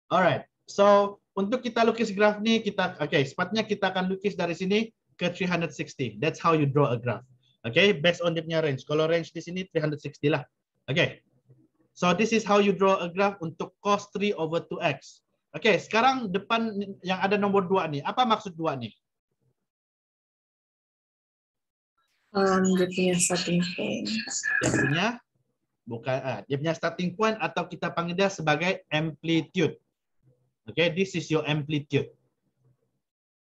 Alright. So untuk kita lukis graf ni sepatutnya kita akan lukis dari sini ke 360. That's how you draw a graph. Okay, based on dia punya range. Kalau range di sini 360 lah. Okay. So this is how you draw a graph untuk cos 3 over 2x. Okay, sekarang depan yang ada nombor 2 ni. Apa maksud 2 ni? Dia punya starting point. Dia punya starting point atau kita panggil dia sebagai amplitude. Okay, this is your amplitude.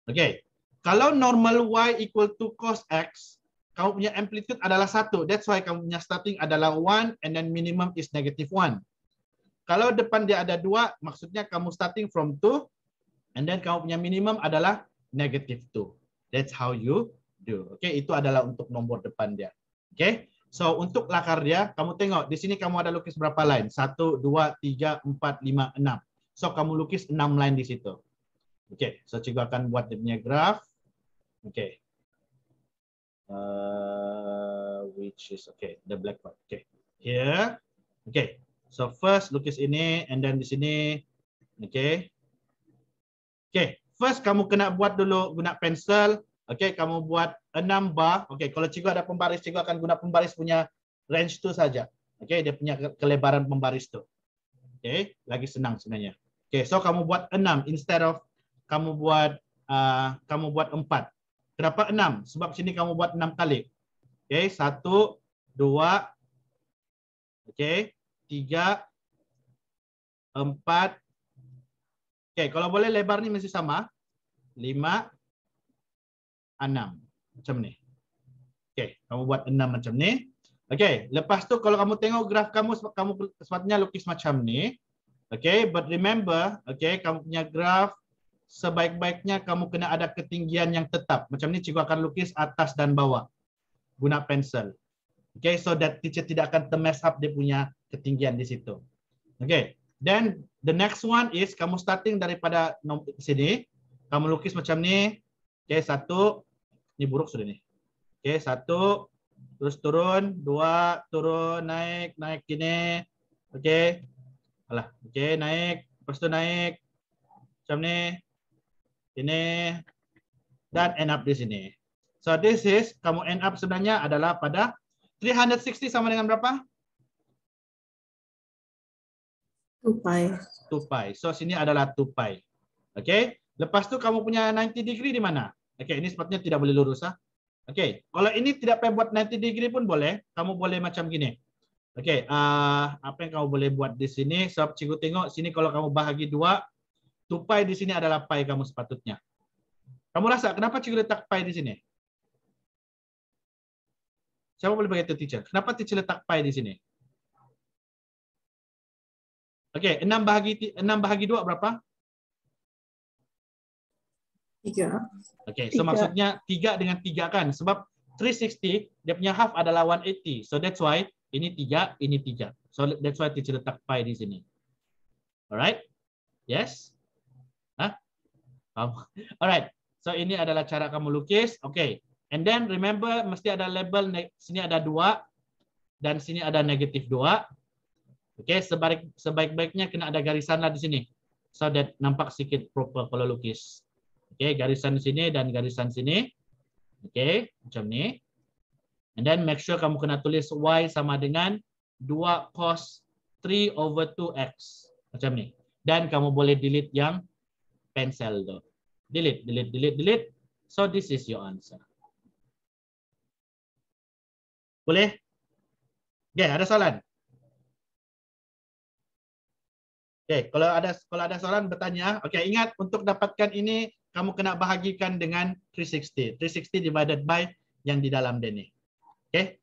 Okay, kalau normal y equal to cos x, kamu punya amplitude adalah 1. That's why kamu punya starting adalah 1 and then minimum is -1. Kalau depan dia ada 2, maksudnya kamu starting from 2 and then kamu punya minimum adalah -2. That's how you do. Okay, itu adalah untuk nomor depan dia. Okay, so untuk lakar dia, kamu tengok di sini kamu ada lukis berapa line? 1, 2, 3, 4, 5, 6. So kamu lukis 6 line di situ. Okay, so cikgu akan buat dia punya graph. Okay. Which is the black part. Okay, here. Okay, so first lukis ini and then di sini. Okay. Okay, first kamu kena buat dulu guna pensel. Okay, kamu buat 6 bar. Okay, kalau cikgu ada pembaris, cikgu akan guna pembaris punya range tu saja. Okay, dia punya kelebaran pembaris tu. Okay, lagi senang sebenarnya. Okay, so kamu buat 6 instead of kamu buat 4. Kenapa 6? Sebab sini kamu buat 6 kali. Okay, 1, 2, okay, 3, 4. Okay, kalau boleh lebar ni mesti sama. 5, 6. Macam ni. Okay, kamu buat 6 macam ni. Okay, lepas tu kalau kamu tengok graf kamu sepatutnya lukis macam ni. Okay, but remember, okay, kamu punya graf sebaik-baiknya kamu kena ada ketinggian yang tetap. Macam ni cikgu akan lukis atas dan bawah guna pensel. Okay, so that teacher tidak akan termess up dia punya ketinggian di situ. Okay, then the next one is kamu starting daripada sini, kamu lukis macam ni. Okay, 1, ni buruk sudah ni. Okay, 1, terus turun, 2, turun, naik gini. Okay. Alah, okay, naik, lepas tu naik macam ni, ini, dan end up di sini. So this is, kamu end up sebenarnya adalah pada 360 sama dengan berapa? 2 pi. 2 pi. So sini adalah 2 pi. Okay. Lepas tu kamu punya 90 degree di mana? Okay, ini sepatutnya tidak boleh lurus. Okay, kalau ini tidak payah buat 90 degree pun boleh. Kamu boleh macam gini. Okay, apa yang kamu boleh buat di sini? Sebab cikgu tengok sini kalau kamu bahagi 2, 2 pi di sini adalah pi kamu sepatutnya. Kamu rasa kenapa cikgu letak pi di sini? Siapa boleh beritahu teacher? Kenapa teacher letak pi di sini? Okay, 6 bahagi 2 berapa? 3. Okay, so maksudnya 3 dengan 3 kan? Sebab 360, dia punya half adalah 180. So that's why ini 3, ini 3. So that's why teacher letak pi di sini. Alright? Yes? Huh? Alright. So ini adalah cara kamu lukis. Okay. And then remember mesti ada label, sini ada 2 dan sini ada -2. Okay, sebaik-baiknya kena ada garisan lah di sini. So that nampak sedikit proper kalau lukis. Okay, garisan di sini dan garisan sini. Okay, macam ni. And then make sure kamu kena tulis y sama dengan 2 cos 3 over 2x. Macam ni. Dan kamu boleh delete yang pensel tu. Delete. So this is your answer. Boleh? Okay, ada soalan? Okay, kalau ada soalan bertanya. Okay, ingat untuk dapatkan ini kamu kena bahagikan dengan 360. 360 divided by yang di dalam dia ni. Okay.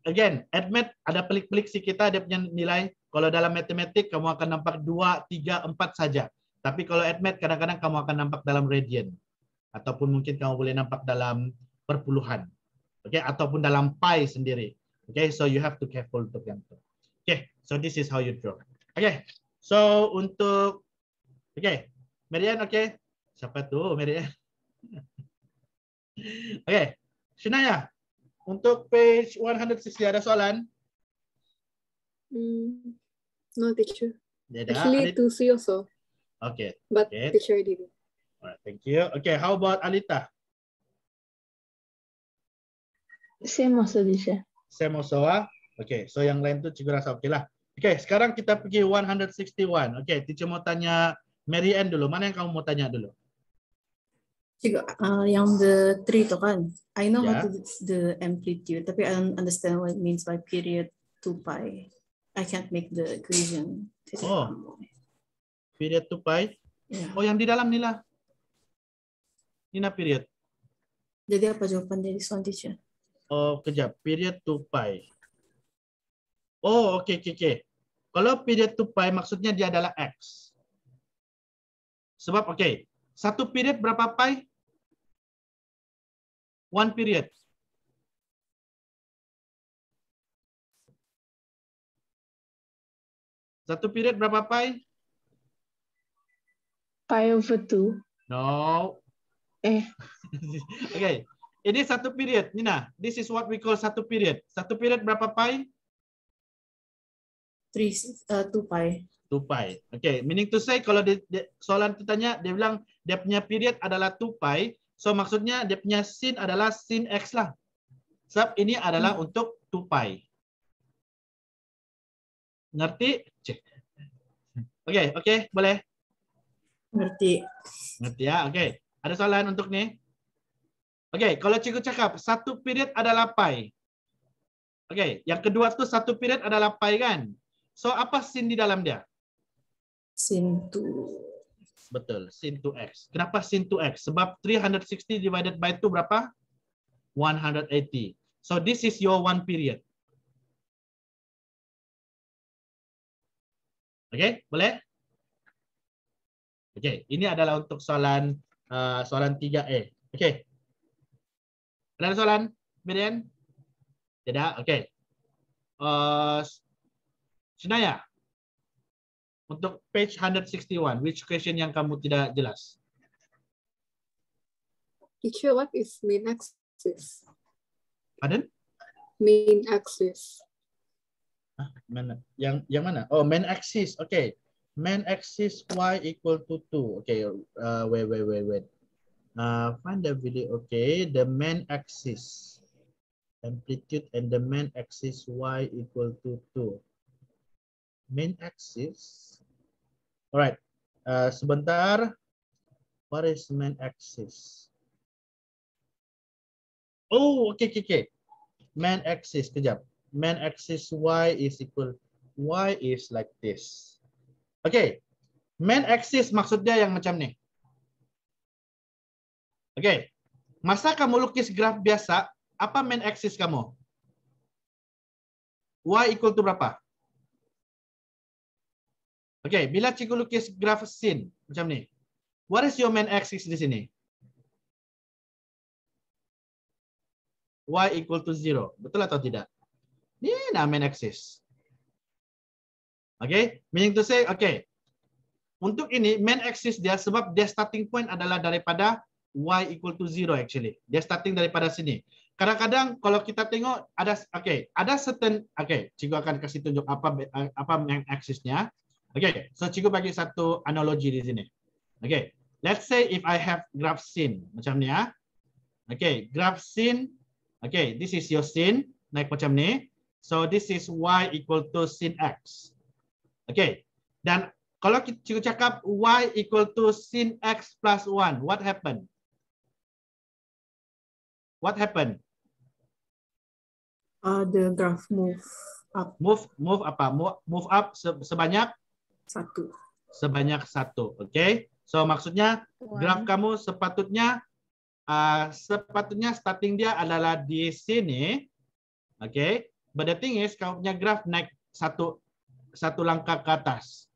Again, admit ada pelik-pelik si kita dia punya nilai. Kalau dalam matematik kamu akan nampak 2, 3, 4 saja. Tapi kalau admit kadang-kadang kamu akan nampak dalam radian. Ataupun mungkin kamu boleh nampak dalam perpuluhan. Okay, ataupun dalam pi sendiri. Okay, so you have to careful untuk yang itu. Okay, so this is how you draw. Okay, so untuk Marian, okay. Siapa tu Marian? Okay, Shinaya. Untuk page 160 ada soalan? No teacher. Dia Actually 2C also. Okay. But Okay. teacher didn't. Alright, thank you. Okay, how about Alita? Same also, teacher. Same also, ah? Okay, so yang lain tuh cikgu rasa oke lah. Okay, sekarang kita pergi 161. Okay, teacher mau tanya Mary Ann dulu. Mana yang kamu mau tanya dulu? Cikgu, yang the 3 tu kan, I know how Yeah. to do the amplitude, tapi I don't understand what it means by period 2 pi. I can't make the equation. Oh. Period 2 pi. Yeah. Oh, yang di dalam ni lah. Ini lah period. Jadi apa jawapan dari soal teacher? Oh, kejap. Period 2 pi. Oh, okay. Kalau period 2 pi maksudnya dia adalah X. Sebab, okay. Satu period berapa pi? 1 period. Satu period berapa pi? Pi over 2. No. Okay. Ini satu period. Nina, this is what we call satu period. Satu period berapa pi? 2 pi. 2 pi. Okay, meaning to say kalau soalan itu tanya, dia bilang dia punya period adalah 2 pi. So maksudnya dia punya sin adalah sin X lah. Sebab ini adalah untuk 2 pi. Ngerti? Cek. Okay, boleh? Ngerti. Ngerti ya? Okay. Ada soalan untuk ni? Okay, kalau cikgu cakap satu period adalah pi. Okay, yang kedua tu satu period adalah pi kan? So apa sin di dalam dia? Sin 2. Betul, sin 2x. Kenapa sin 2x? Sebab 360 divided by 2 berapa? 180. So this is your one period. Okay, boleh? Okay, ini adalah untuk soalan 3A. Okay. Ada soalan, Miriam? Tidak? Okay. Sinaya. Untuk page 161, which question yang kamu tidak jelas? Teacher, what is main axis? Pardon? Main axis. Mana? Yang mana? Oh, main axis. Okay. Main axis y equal to 2. Okay. Wait. Find the video. Okay. The main axis. Amplitude and the main axis y equal to 2. Main axis. Alright. Sebentar. What is main axis? Oh, okay. Main axis. Kejap. Main axis y is like this. Okay. Main axis maksudnya yang macam ni. Okay. Masa kamu lukis graf biasa, apa main axis kamu? Y equal to berapa? Okay, bila cikgu lukis graf sin macam ni. What is your main axis di sini? Y equal to 0. Betul atau tidak? Ini nah main axis. Okay, meaning to say, okay. Untuk ini main axis dia sebab dia starting point adalah daripada y equal to 0 actually. Dia starting daripada sini. Kadang-kadang kalau kita tengok ada certain, cikgu akan kasih tunjuk apa main axisnya. Okay, so cikgu bagi satu analogi di sini. Okay, let's say if I have graph sin macam ni ya. Okay, graph sin. Okay, this is your sin naik macam ni. So this is y equal to sin x. Okay, dan kalau cikgu cakap y equal to sin x plus 1, what happened? What happened? The graph move up. Move apa? Move up sebanyak 1. Sebanyak 1. Okay. So maksudnya graf kamu sepatutnya starting dia adalah di sini. Okay. But the thing is kamu punya graf naik satu langkah ke atas.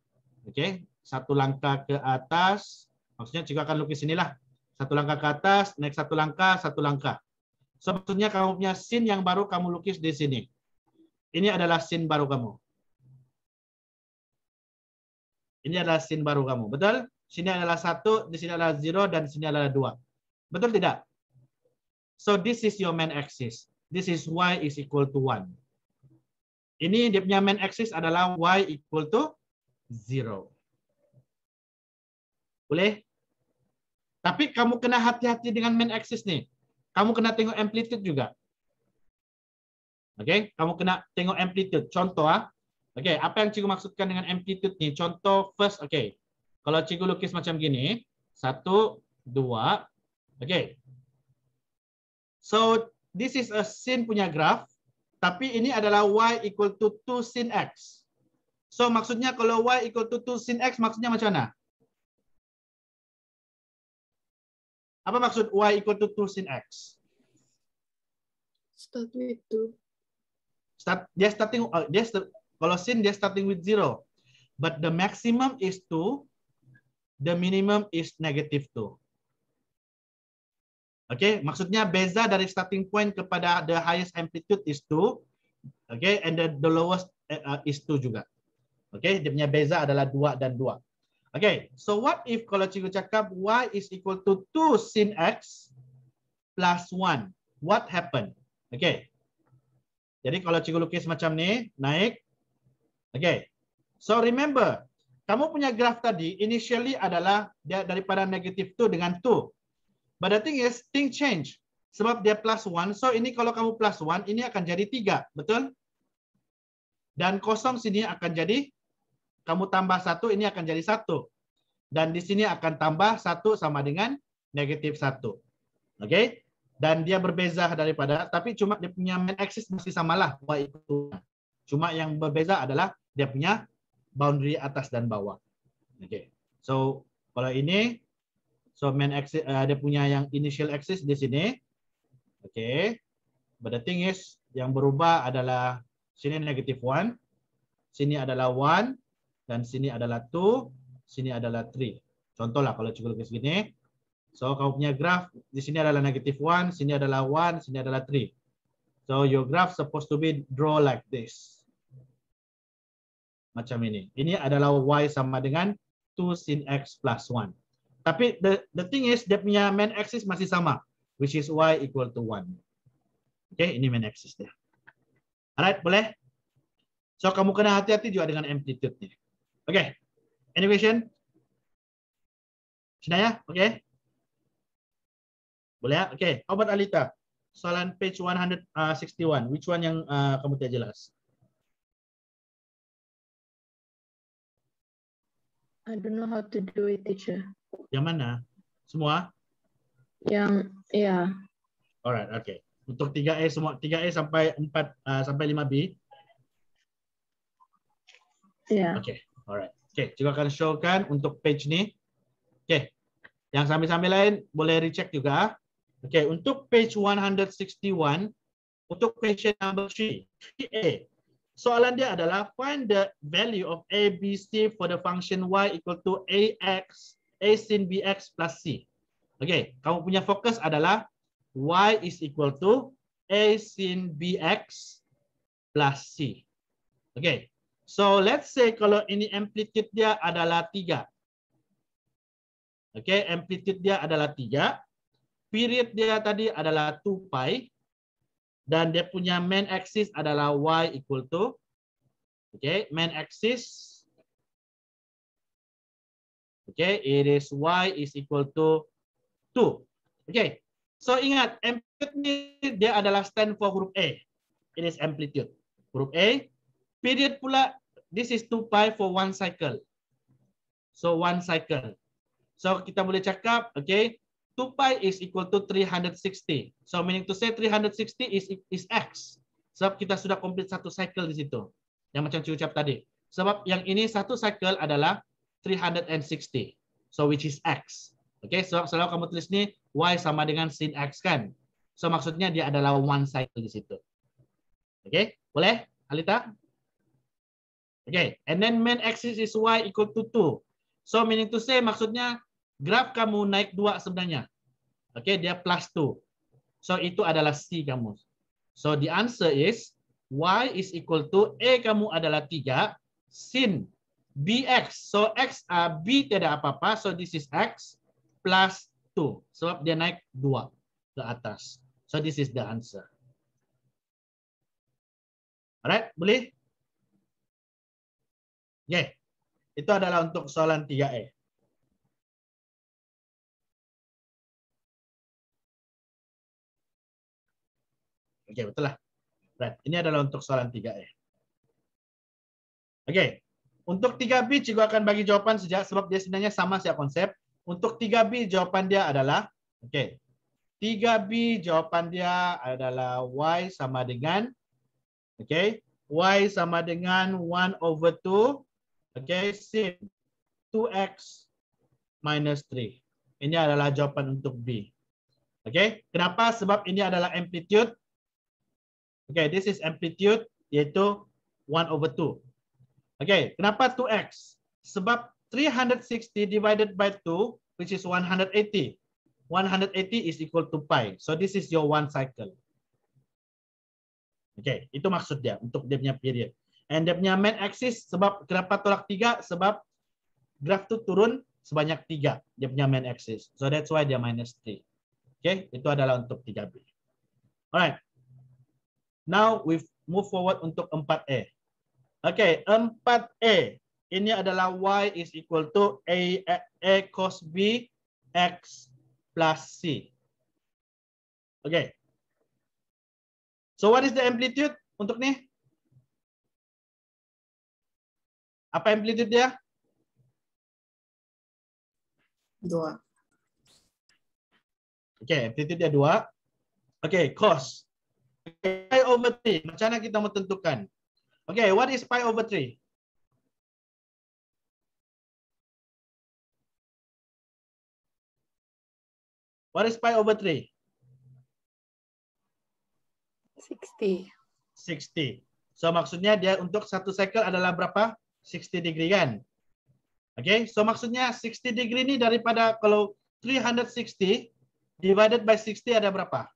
Okay. Satu langkah ke atas. Maksudnya juga akan lukis inilah. Satu langkah ke atas, naik satu langkah. So maksudnya kamu punya sin yang baru kamu lukis di sini. Ini adalah sin baru kamu. Ini adalah sin baru kamu. Betul? Sini adalah 1, di sini adalah 0, dan di sini adalah 2. Betul tidak? So this is your main axis. This is y is equal to 1. Ini dia punya main axis adalah y equal to 0. Boleh? Tapi kamu kena hati-hati dengan main axis nih. Kamu kena tengok amplitude juga. Oke, kamu kena tengok amplitude. Contoh Oke, apa yang cikgu maksudkan dengan amplitude nih? Contoh first, oke. Kalau cikgu lukis macam gini, 1, 2. Oke. So, this is a sin punya graph, tapi ini adalah y equal to 2 sin x. So, maksudnya kalau y equal to 2 sin x, maksudnya macam mana? Apa maksud y equal to 2 sin x? Start with 2. Kalau sin dia starting with 0. But the maximum is 2, the minimum is negative 2. Okay, maksudnya beza dari starting point kepada the highest amplitude is 2. Okay, and the lowest is 2 juga. Okay, dia punya beza adalah 2 dan 2. Okay, so what if kalau cikgu cakap y is equal to 2 sin x plus 1. What happened? Okay. Jadi kalau cikgu lukis macam ni, naik. Okay. So remember, kamu punya graph tadi initially adalah dia daripada negative 2 dengan 2. But the thing is, thing change. Sebab dia plus 1, so ini kalau kamu plus 1, ini akan jadi 3. Betul? Dan kosong sini akan jadi, kamu tambah 1, ini akan jadi 1. Dan di sini akan tambah 1 sama dengan negatif 1. Oke? Dan dia berbeza daripada, tapi cuma dia punya main axis masih samalah. Y itu. Cuma yang berbeza adalah dia punya boundary atas dan bawah. Oke. So, kalau ini, so main axis, dia punya yang initial axis di sini. Oke. But the thing is, yang berubah adalah sini negatif 1, sini adalah 1, dan sini adalah 2, sini adalah 3. Contohlah kalau cikgu lukis gini. So kamu punya graph di sini adalah negatif 1, sini adalah 1, sini adalah 3. So your graph supposed to be draw like this. Macam ini. Ini adalah y sama dengan 2 sin x plus 1. Tapi the thing is dia punya main axis masih sama, which is y equal to 1. Okay, ini main axis dia. Alright, boleh? So kamu kena hati-hati juga dengan amplitude-nya. Okay. Any question? Sinaya? Okay. Boleh ya? Okay. How about Alita? Soalan page 161. Which one yang kamu tidak jelas? I don't know how to do it, teacher. Yang mana? Semua? Yang, ya. Alright, okay. Untuk 3A semua, 3A sampai 4 sampai 5B. Ya. Okay. Alright. Okay, juga akan showkan untuk page ni. Okay. Yang sambil-sambil lain boleh recheck juga. Okay, untuk page 161, untuk question number 3, 3A. Soalan dia adalah find the value of A, B, C for the function y equal to AX, A sin BX plus C. Okay, kamu punya fokus adalah y is equal to A sin BX plus C. Okay, so let's say kalau ini amplitude dia adalah 3. Okay, amplitude dia adalah 3. Period dia tadi adalah 2 pi. Dan dia punya main axis adalah y equal to, okay, main axis, okay, it is y is equal to 2. Okay, so ingat, amplitude ni dia adalah stand for huruf A. It is amplitude. Huruf A. Period pula, this is 2 pi for 1 cycle. So 1 cycle. So kita boleh cakap, okay, 2 pi is equal to 360. So meaning to say 360 is x. Sebab kita sudah complete satu cycle di situ. Yang macam cikgu ucap tadi. Sebab yang ini satu cycle adalah 360. So which is x. Okay, so selalu kamu tulis ni y sama dengan sin x kan. So maksudnya dia adalah one cycle di situ. Okay, boleh Alita? Okay, and then main axis is y equal to 2. So meaning to say maksudnya graf kamu naik 2 sebenarnya. Okey, dia plus 2. So itu adalah C kamu. So the answer is y is equal to A kamu adalah 3 sin BX. So X B tidak apa-apa. So this is X plus 2. Sebab dia naik 2 ke atas. So this is the answer. Alright, boleh? Okay. Itu adalah untuk soalan 3A. Okey, betul lah. Right. Ini adalah untuk soalan 3A. Okey. Untuk 3B cikgu akan bagi jawapan saja sebab dia sebenarnya sama saja konsep. Untuk 3B jawapan dia adalah okey. 3B jawapan dia adalah Y sama dengan okey, Y sama dengan 1/2 okey, sin 2x minus 3. Ini adalah jawapan untuk B. Okey, kenapa? Sebab ini adalah amplitude. Okey, this is amplitude iaitu 1/2. Okey, kenapa 2x? Sebab 360 divided by 2 which is 180. 180 is equal to pi. So this is your one cycle. Okey, itu maksud dia untuk dia punya period. And dia punya main axis sebab kenapa tolak 3? Sebab graf tu turun sebanyak 3 dia punya main axis. So that's why dia minus 3. Okey, itu adalah untuk 3B. Alright. Now we move forward untuk 4A. Okey, 4A. Ini adalah Y is equal to A cos B X plus C. Okay. So what is the amplitude untuk ni? Apa amplitude dia? 2. Okay, amplitude dia 2. Okay, cos. Okay, pi over 3. Macam mana kita mau tentukan? Okay, what is pi over 3? What is pi over 3? 60. 60. So maksudnya dia untuk satu cycle adalah berapa? 60 degree kan? Okay, so maksudnya 60 degree ni daripada kalau 360 divided by 60 ada berapa?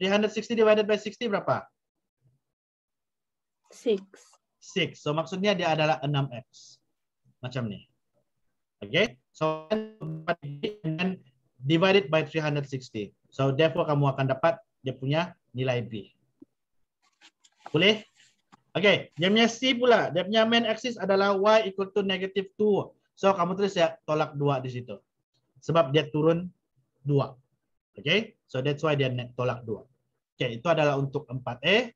360 divided by 60 berapa? 6. 6. So maksudnya dia adalah 6x. Macam ni. Okay, so and divided by 360. So therefore kamu akan dapat dia punya nilai B. Boleh? Okay, dia punya C pula. Dia punya main axis adalah Y equal to negative 2. So kamu tulis ya tolak 2 di situ. Sebab dia turun 2. Okay, so that's why dia tolak 2. Okay, itu adalah untuk 4A.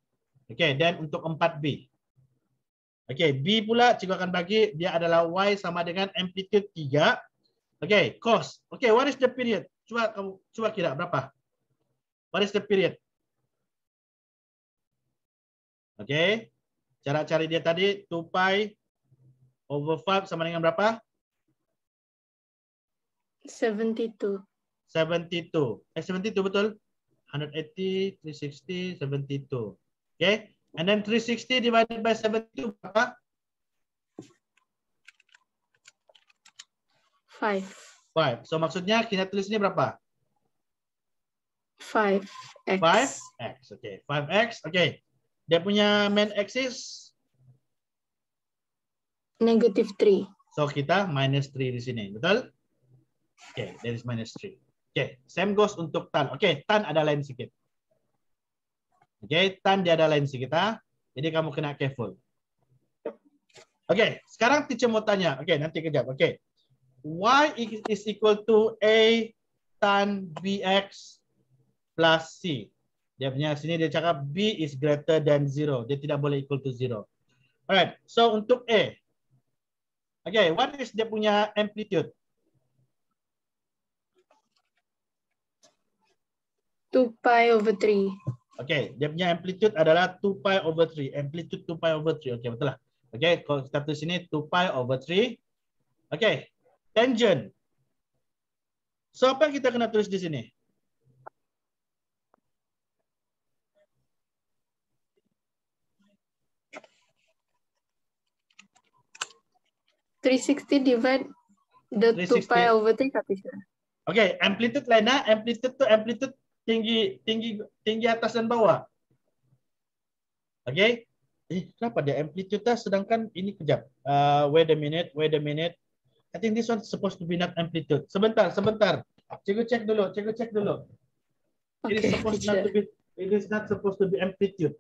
Okay, dan untuk 4B. Okay, B pula cikgu akan bagi dia adalah Y sama dengan amplitude 3. Okay, cos. Okay, what is the period? Cuba kira berapa? What is the period? Okay, cara cari dia tadi 2 pi over 5 sama dengan berapa? 72. 72. 72 betul? 180, 360, 72. Okay, and then 360 divided by 72 berapa? 5. 5. So maksudnya kita tulis ini berapa? 5x. 5x. Okay, 5x. Okay. Dia punya main axis Negative 3. so kita minus 3 di sini, betul? Okay, that is minus 3. Okay, same goes untuk tan. Okay, tan ada lain sikit. Okay, tan dia ada lain sikit. Jadi kamu kena careful. Okay, sekarang teacher mau tanya. Okay, nanti kejap. Okay. Y is equal to A tan Bx plus C. Dia punya sini dia cakap B is greater than 0. Dia tidak boleh equal to 0. Alright, so untuk A. Okay, what is dia punya amplitude? 2 pi over 3. Okay, dia punya amplitude adalah 2 pi over 3. Amplitude 2 pi over 3. Okay, betul lah. Okay, kalau kita tulis sini 2 pi over 3. Okay, tangent. So apa yang kita kena tulis di sini? .360 divide the 2 pi 360. over 3 Katisha. Okay, amplitude lain lah. Amplitude tu amplitude tinggi atas dan bawah. Okay. Kenapa dia amplitude dah sedangkan ini kejap. Wait a minute. I think this one supposed to be not amplitude. Sebentar. Cikgu cek dulu. It is Okay, supposed not to be. It is not supposed to be amplitude.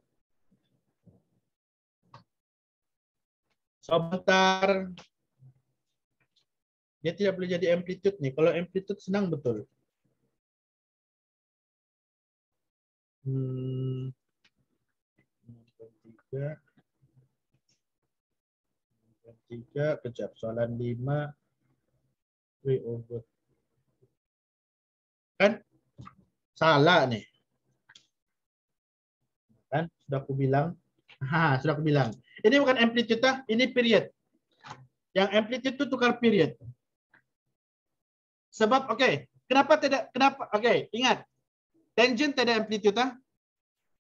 Sebentar. Dia tidak boleh jadi amplitude nih. Kalau amplitude senang betul. 3. 3, kejap. Soalan 5. 3 over. Kan? Salah ni. Kan? Sudah aku bilang. Sudah aku bilang. Ini bukan amplitude lah. Ini period. Yang amplitude tu tukar period. Sebab, okey. Kenapa tidak? Kenapa? Okey, ingat. Tangent tidak ada amplitude lah.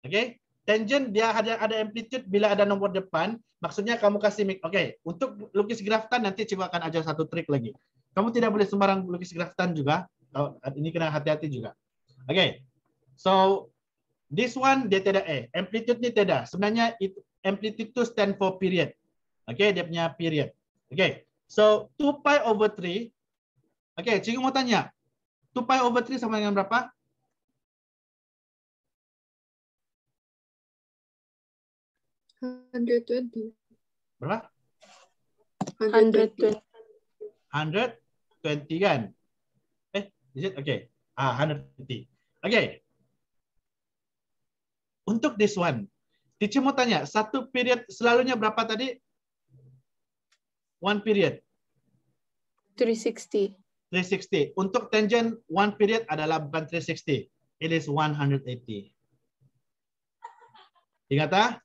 Okey. Tangent dia ada amplitude bila ada nombor depan. Maksudnya kamu kasih, okey. Untuk lukis graftan nanti coba akan ajar satu trik lagi. Kamu tidak boleh sembarang lukis graftan juga. Ini kena hati-hati juga. Okay. So this one dia tidak amplitude ni tidak. Sebenarnya amplitude tu stand for period. Okay, dia punya period. Okay. So 2 pi over 3. Okay, cikgu mau tanya. 2 pi over 3 sama dengan berapa? Berapa? 120. 120 kan? Is it? Okay. 120. Okay. Untuk this one, teacher mau tanya, satu period selalunya berapa tadi? One period. 360. 360. Untuk tangent, one period adalah bukan 360. It is 180. Ingat tak?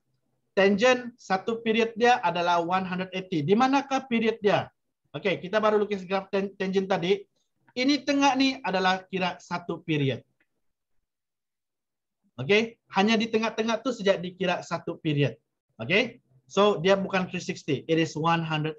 Tangent, satu period dia adalah 180. Di manakah period dia? Okay, kita baru lukis graf tangent tadi. Ini tengah ni adalah kira satu period. Okay, hanya di tengah-tengah tu sejak dikira satu period. Okay, so dia bukan 360, it is 180.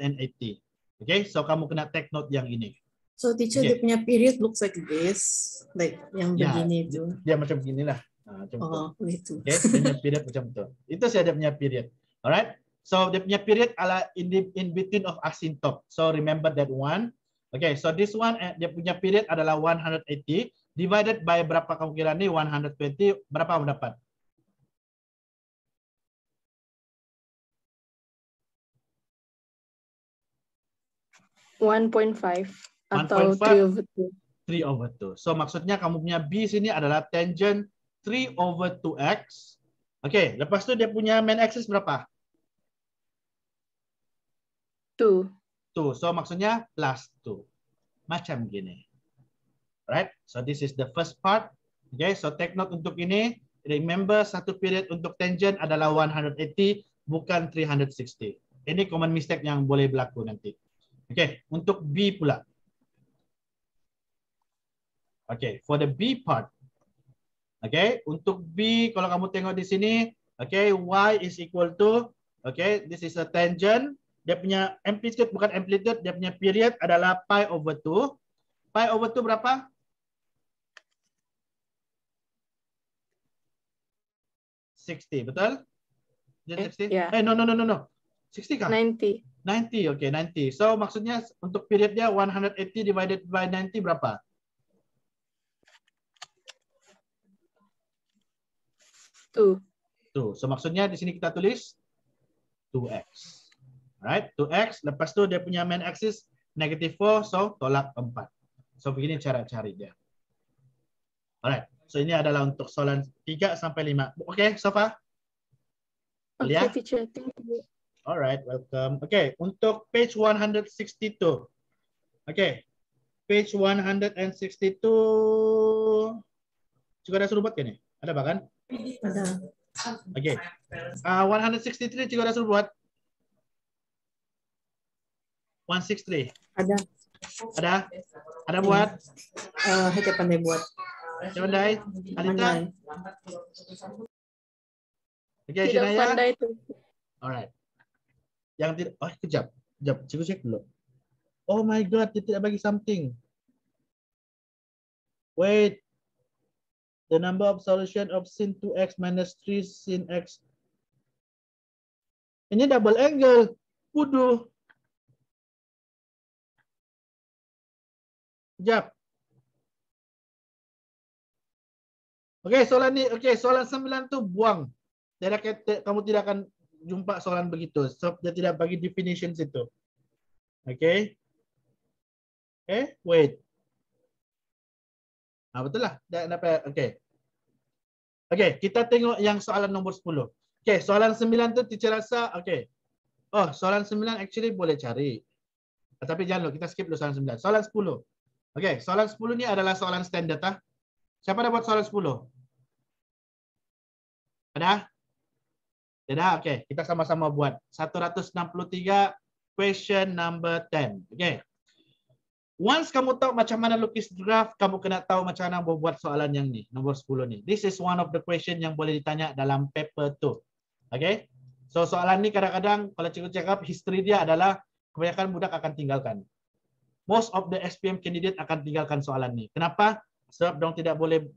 Okay, so kamu kena take note yang ini. So teacher, dia punya period looks like this, like yang begini tu. Dia macam beginilah. Macam itu. Okay, dia punya period macam tu. Itu saja dia punya period. Alright, so dia punya period adalah in between of asymptote. So remember that one. Okay, so this one dia punya period adalah 180 divided by berapa kamu kira ni 120, berapa kamu dapat? (1.5) atau 3/2. 3/2. So maksudnya kamu punya B sini adalah tangent 3/2x. Okay, lepas tu dia punya main axis berapa? 2. 2. So maksudnya plus 2. Macam gini. Right? So this is the first part. Okay, so take note untuk ini. Remember satu period untuk tangent adalah 180 bukan 360. Ini common mistake yang boleh berlaku nanti. Okay, untuk B pula. Okay, for the B part. Okay, untuk B kalau kamu tengok di sini, okay, y is equal to, okay, this is a tangent. Dia punya amplitude bukan amplitude, dia punya period adalah pi over 2. Pi over 2 berapa? 60, betul? 60? Yeah. No. 60 kah? 90. 90, okay, 90. So maksudnya untuk period dia 180 divided by 90 berapa? 2. So maksudnya di sini kita tulis 2x. Alright, 2x. Lepas tu dia punya main axis negative 4, so tolak 4. So begini cara cari dia. Alright, so ini adalah untuk soalan 3 sampai 5. Okay, so far? Okay, teacher. Thank you. Alright, welcome. Okay, untuk page 162. Okay, page 162. Juga ada suruh buat kan ni? Ada bahkan? Ada. Okay. 163 juga ada suruh buat. 163. Ada. Ada? Ada buat? Hanya pandai buat. Pandai? Alita? Okay, Tidak Shinaya? pandai tu. Alright. Yang tidak, kejap. Cikgu cek dulu. Oh my god, dia tidak bagi something. Wait. The number of solution of sin 2x minus 3 sin x. Ini double angle. Waduh. Sekejap. Okey, soalan ni, soalan 9 tu buang. Kamu tidak akan jumpa soalan begitu. So, dia tidak bagi definition situ. Okey. Wait. Betul lah. Okey. Okey, kita tengok yang soalan nombor 10. Okey, soalan 9 tu teacher rasa okey. Oh, soalan 9 actually boleh cari. Tapi jangan dulu, kita skip dulu soalan 9. Soalan 10. Okey, soalan 10 ni adalah soalan standard ah. Siapa dah buat soalan 10? Ada? Tidak? Okey, kita sama-sama buat. 163 question number 10. Okey. Once kamu tahu macam mana lukis graf, kamu kena tahu macam mana buat soalan yang ni, nombor 10 ni. This is one of the question yang boleh ditanya dalam paper tu. Okey. So soalan ni kadang-kadang kalau cikgu cakap history dia adalah kebanyakan budak akan tinggalkan. Most of the SPM candidate akan tinggalkan soalan ni. Kenapa? Sebab dong tidak boleh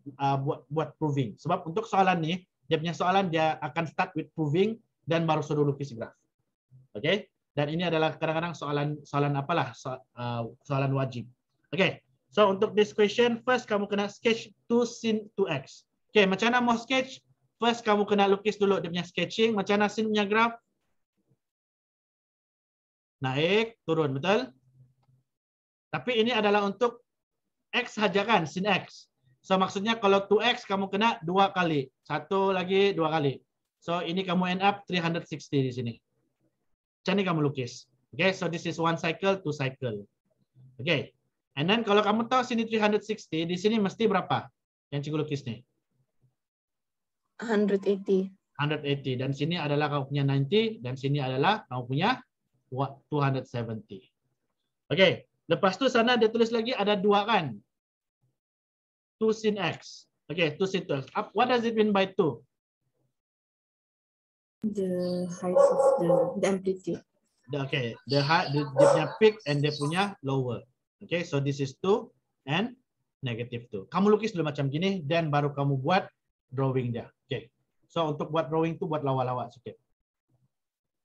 buat proving. Sebab untuk soalan ni, dia punya soalan dia akan start with proving dan baru suruh lukis graf. Okey? Dan ini adalah kadang-kadang soalan apalah soalan wajib. Okey. So untuk this question, first kamu kena sketch 2 sin 2x. Okey, macam mana mau sketch? First kamu kena lukis dulu dia punya sketching, macam mana sin punya graf? Naik, turun, betul? Tapi ini adalah untuk x saja kan, sin x. So maksudnya kalau 2x kamu kena 2 kali. Satu lagi 2 kali. So ini kamu end up 360 di sini. Macam ni kamu lukis. Okay, so this is 1 cycle, 2 cycle. Okay. And then kalau kamu tahu sini 360, di sini mesti berapa yang cikgu lukis ni? 180. 180. Dan sini adalah kamu punya 90. Dan sini adalah kamu punya 270. Okay. Lepas tu sana dia tulis lagi ada 2 kan? 2 sin x. Okay, 2 sin 2x. What does it mean by 2? The height of the amplitude. Okay, the height, dia punya peak and dia punya lower. Okay, so this is 2 and negative 2. Kamu lukis dulu macam gini, then baru kamu buat drawing dia. Okay, so untuk buat drawing tu buat lawa-lawa sikit.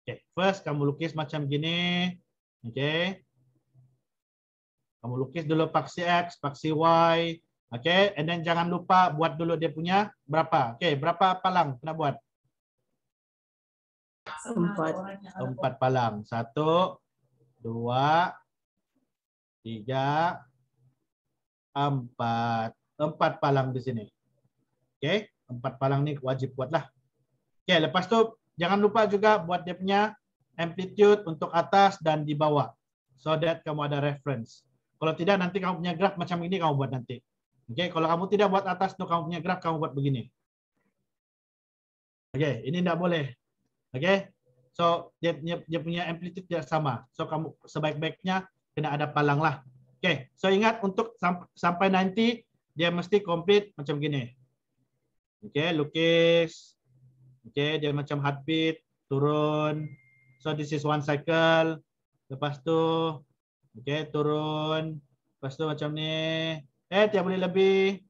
Okay, first kamu lukis macam gini. Okay, kamu lukis dulu paksi X, paksi Y. Okay, and then jangan lupa buat dulu dia punya berapa. Okay, berapa palang kena buat? 4 palang. 1, 2, 3, 4. 4 palang di sini. Okey, 4 palang ni wajib buatlah. Okey, lepas tu jangan lupa juga buat dia punya amplitude untuk atas dan di bawah. So that kamu ada reference. Kalau tidak nanti kamu punya graf macam ini kamu buat nanti. Okey, kalau kamu tidak buat atas tu kamu punya graf kamu buat begini. Okey, ini tidak boleh. Okey. So dia punya amplitude tidak sama. So kamu sebaik-baiknya kena ada palang lah. Okey. So ingat untuk sampai nanti dia mesti complete macam gini. Okey, lukis. Okey, dia macam heartbeat, turun. So this is 1 cycle. Lepas tu okey, turun. Lepas tu macam ni. Dia boleh lebih.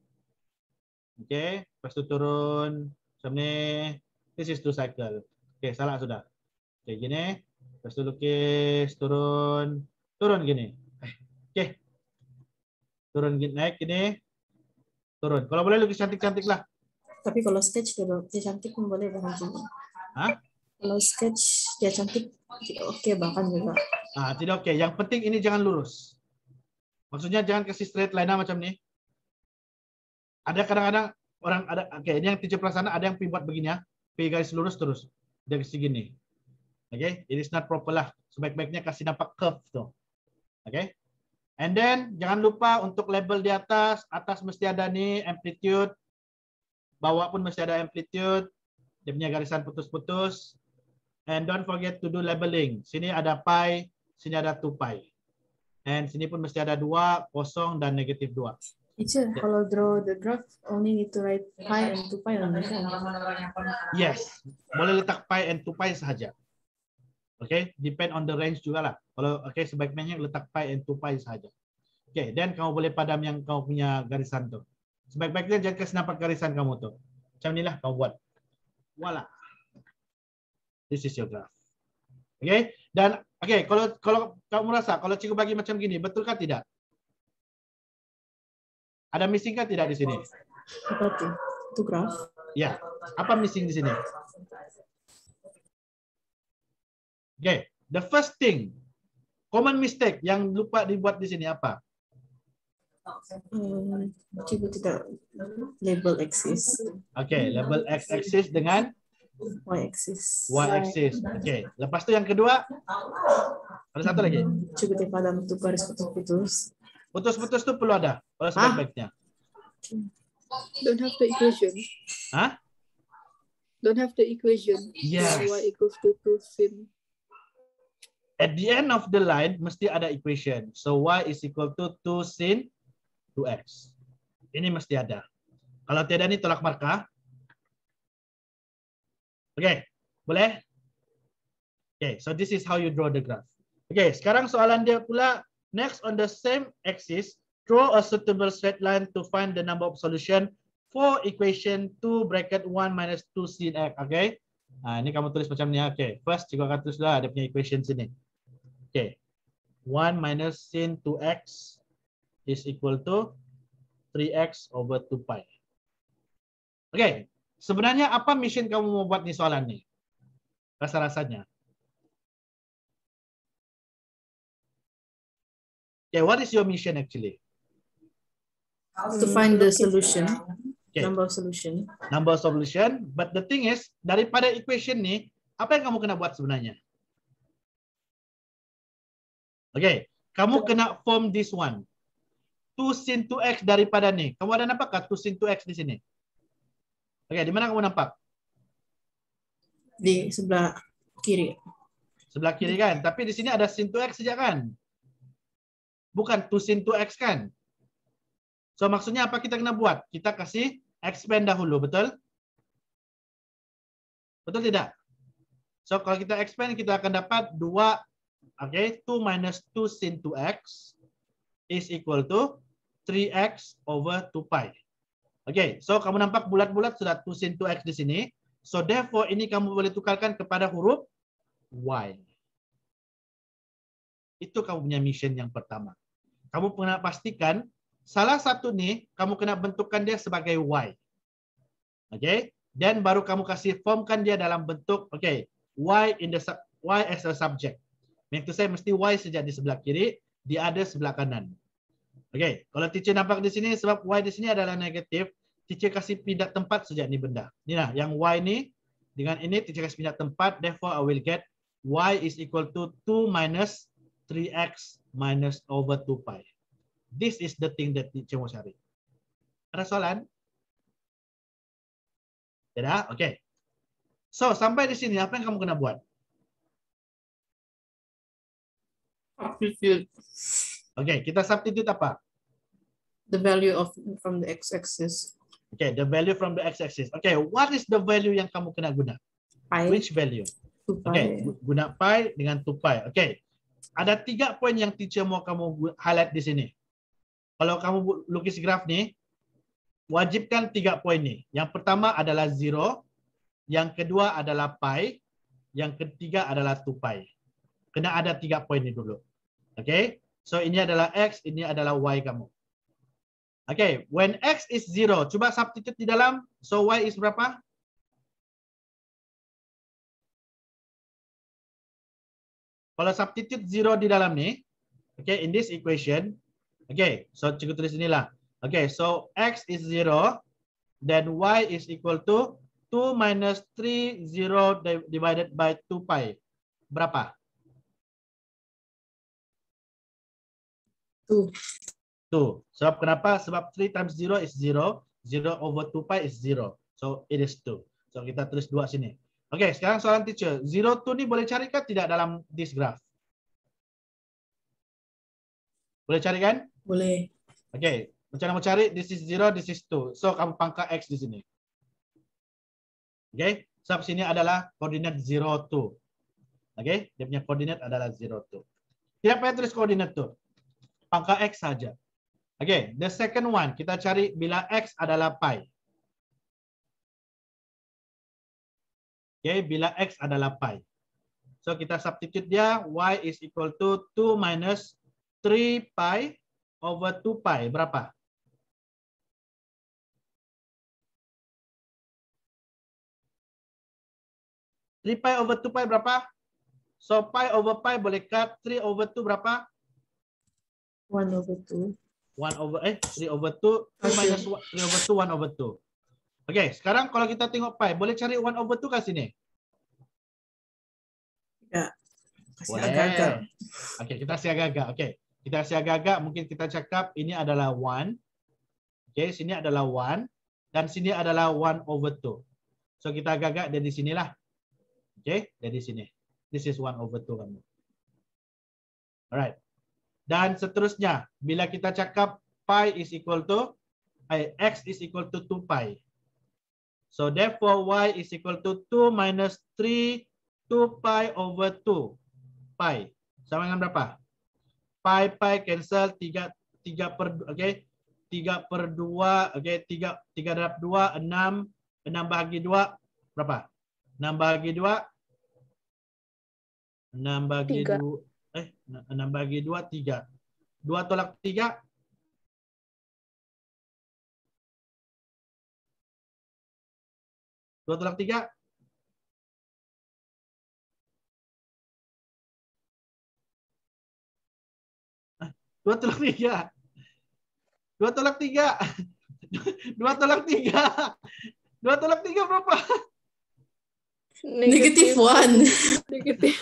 Okey, lepas tu turun macam ni. This is 2 cycle. Okey, salah sudah. Okey, gini. Lepas tu lukis, turun. Turun gini. Okey. Turun gini, naik gini. Turun. Kalau boleh lukis cantik-cantik lah. Tapi kalau sketch dia cantik pun boleh bahkan juga. Hah? Kalau sketch dia cantik, okey bahkan juga. Tidak okey. Yang penting ini jangan lurus. Maksudnya jangan kasih straight line macam ni. Ada kadang-kadang orang ada, okey, ini yang teacher perasaan ada yang pergi buat begini ya. Pergi garis lurus terus. Dia kasih gini. Okay, it is not proper lah. Sebaik-baiknya kasih nampak curve tu. Okay, and then jangan lupa untuk label di atas. Atas mesti ada ni amplitude. Bawah pun mesti ada amplitude. Dia punya garisan putus-putus. And don't forget to do labeling. Sini ada pi, sini ada 2 pi. And sini pun mesti ada 2, kosong dan negatif 2. Teacher, kalau draw the graph only need to write pi and 2 pi only. Yes, boleh letak pi and 2 pi sahaja. Okay, depend on the range juga lah. Kalau okay, sebaiknya letak pi and 2 pi sahaja. Okay, then kamu boleh padam yang kau punya garisan tu. Sebaik-baiknya jangan kasih nampak garisan kamu tu. Macam inilah kau buat. Voila. This is your graph. Okay, dan okay, kalau kamu rasa kalau cikgu bagi macam gini, betulkah tidak? Ada missing kah tidak di sini? Apa tu? Itu graph? Ya. Apa missing di sini? Okay, the first thing, common mistake yang lupa dibuat di sini apa? Cuba tidak label axis, Okay, label x-axis dengan y-axis. y-axis. Okay, lepas tu yang kedua, ada satu lagi. Cuba dia dalam tu garis putus-putus. Putus-putus tu perlu ada. Kalau sebaik-baiknya. Don't have the equation. Hah? Don't have the equation. Yes. Y equals to 2 sin. At the end of the line, mesti ada equation. So, y is equal to 2 sin 2x. Ini mesti ada. Kalau tiada ni tolak markah. Okay, boleh? Okay, so this is how you draw the graph. Okay, sekarang soalan dia pula, next on the same axis, draw a suitable straight line to find the number of solution for equation 2 bracket 1 minus 2 sin x. Okay, ini kamu tulis macam ni. Okay, first cikgu akan tulis lah dia punya equation sini. Okay, 1 minus sin 2x is equal to 3x over 2 pi. Okay, sebenarnya apa mission kamu mau buat ni soalan ni? Rasa-rasanya. Okay, what is your mission actually? To find the solution, Okay, number of solution. number of solution. But the thing is, daripada equation ni, apa yang kamu kena buat sebenarnya? Okay, kamu kena form this one. 2 sin 2x daripada ni. Kamu ada nampak 2 sin 2x di sini? Okay, di mana kamu nampak? Di sebelah kiri. Sebelah kiri kan? Tapi di sini ada sin 2x saja kan? Bukan 2 sin 2x kan? So maksudnya apa kita kena buat? Kita kasih expand dahulu, betul? Betul tidak? So kalau kita expand, kita akan dapat 2, okay, 2 minus 2 sin 2x is equal to 3x over 2 pi. Okay, so kamu nampak bulat-bulat sudah 2 sin 2x di sini. So therefore ini kamu boleh tukarkan kepada huruf y. Itu kamu punya mission yang pertama. Kamu kena pastikan salah satu ni kamu kena bentukkan dia sebagai y. Okay, dan baru kamu kasih formkan dia dalam bentuk okay, y as a subject. Yang itu saya mesti y saja di sebelah kiri, dia ada sebelah kanan. Okay, kalau teacher nampak di sini sebab y di sini adalah negatif, teacher kasih pindah tempat saja ni benda. Ni lah, yang y ni dengan ini teacher kasih pindah tempat, therefore I will get y is equal to 2 minus 3x minus over 2 pi. This is the thing that teacher mau cari. Ada soalan? Tidak? Okay. So, sampai di sini apa yang kamu kena buat? Substitute Okay, kita substitute apa? the value of from the x-axis. Okay, the value from the x-axis. Okay, what is the value yang kamu kena guna? Pi. Which value? 2 pi. Okay, guna pi dengan 2 pi. Okay, ada 3 poin yang teacher mau kamu highlight di sini. Kalau kamu lukis graf ni, wajibkan 3 poin ni. Yang pertama adalah 0, yang kedua adalah pi, yang ketiga adalah 2 pi. Kena ada 3 poin ni dulu. Okay, so ini adalah x, ini adalah y kamu. Okay, when x is 0, cuba substitute di dalam. So y is berapa? Kalau substitute 0 di dalam ni, okay, in this equation, okay, so cikgu tulis inilah. Okay, so x is 0, then y is equal to 2 minus 3, 0 divided by 2 pi. Berapa? 2. 2. Sebab kenapa? Sebab 3 times 0 is 0. 0 over 2 pi is 0. So it is 2. So kita tulis 2 sini. Okay, sekarang soalan teacher. 0, 2 ni boleh cari kan tidak dalam this graph? Boleh cari kan? Boleh. Okay, macam mana mau cari? This is 0, this is 2. So kamu pangkat x di sini. Okay, sebab sini adalah koordinat 0, 2. Okay, dia punya koordinat adalah 0, 2. Tidak payah tulis koordinat tu. Pangkat x saja. Okay, the second one, kita cari bila x adalah pi. Okay, bila x adalah pi. So kita substitute dia, y is equal to 2 minus 3 pi over 2 pi. Berapa? Pi over 2 pi berapa? So pi over pi boleh cut. 3 over 2 berapa? 1 over 2. 3 over 2, 2 minus 3 over 2, 1 over 2. Okay, sekarang kalau kita tengok pi, boleh cari 1 over 2 kat sini? Ya. Kasih Boleh. agak-agak. Okay, kita kasih agak-agak. Okay, kita kasih agak-agak. Mungkin kita cakap ini adalah 1. Okay, sini adalah 1. Dan sini adalah 1 over 2. So, kita agak-agak dari sinilah. Okay, dari sini. This is 1 over 2 kamu. Alright. Dan seterusnya, bila kita cakap pi is equal to, x is equal to 2 pi. So, therefore, y is equal to 2 minus 3, 2 pi over 2 pi. Sama dengan berapa? Pi cancel 3 per, okay, 3 per 2, okay, 3 darab 2, 6, 6 bahagi 2, berapa? 6 bahagi 2, 6 bahagi 3. 6 bahagi 2, 3. 2 tolak 3. 2 tolak 3. 2 tolak 3. 2 tolak 3. 2 tolak 3. 2 tolak 3 berapa? Negative 1. Negative.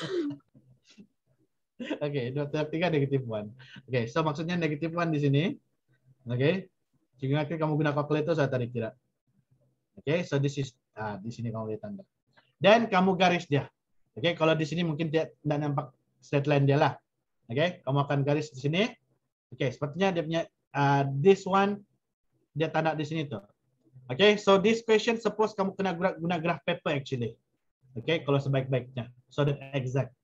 Okay, 2 tolak 3 negative 1. Okay, so maksudnya negative 1 di sini. Okay. Jika kamu guna kalkulator, saya tarik tidak. Okay, so this is, di sini kamu lihat tanda. Dan kamu garis dia. Okay, kalau di sini mungkin tidak nampak straight line dia lah. Okay, kamu akan garis di sini. Okay, sepertinya dia punya this one dia tanda di sini tuh. Okay, so this question suppose kamu kena guna graph paper actually. Okay, kalau sebaik-baiknya. So that exact.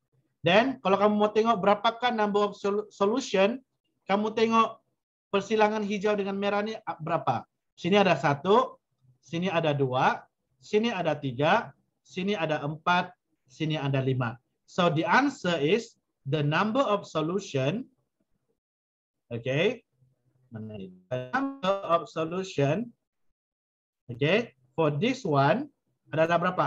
Then kalau kamu mau tengok berapakah number of solution, kamu tengok persilangan hijau dengan merah ni berapa. Sini ada 1, sini ada 2, sini ada 3, sini ada 4, sini ada 5. So the answer is the number of solution. Okay. The number of solution. Okay. For this one adalah berapa?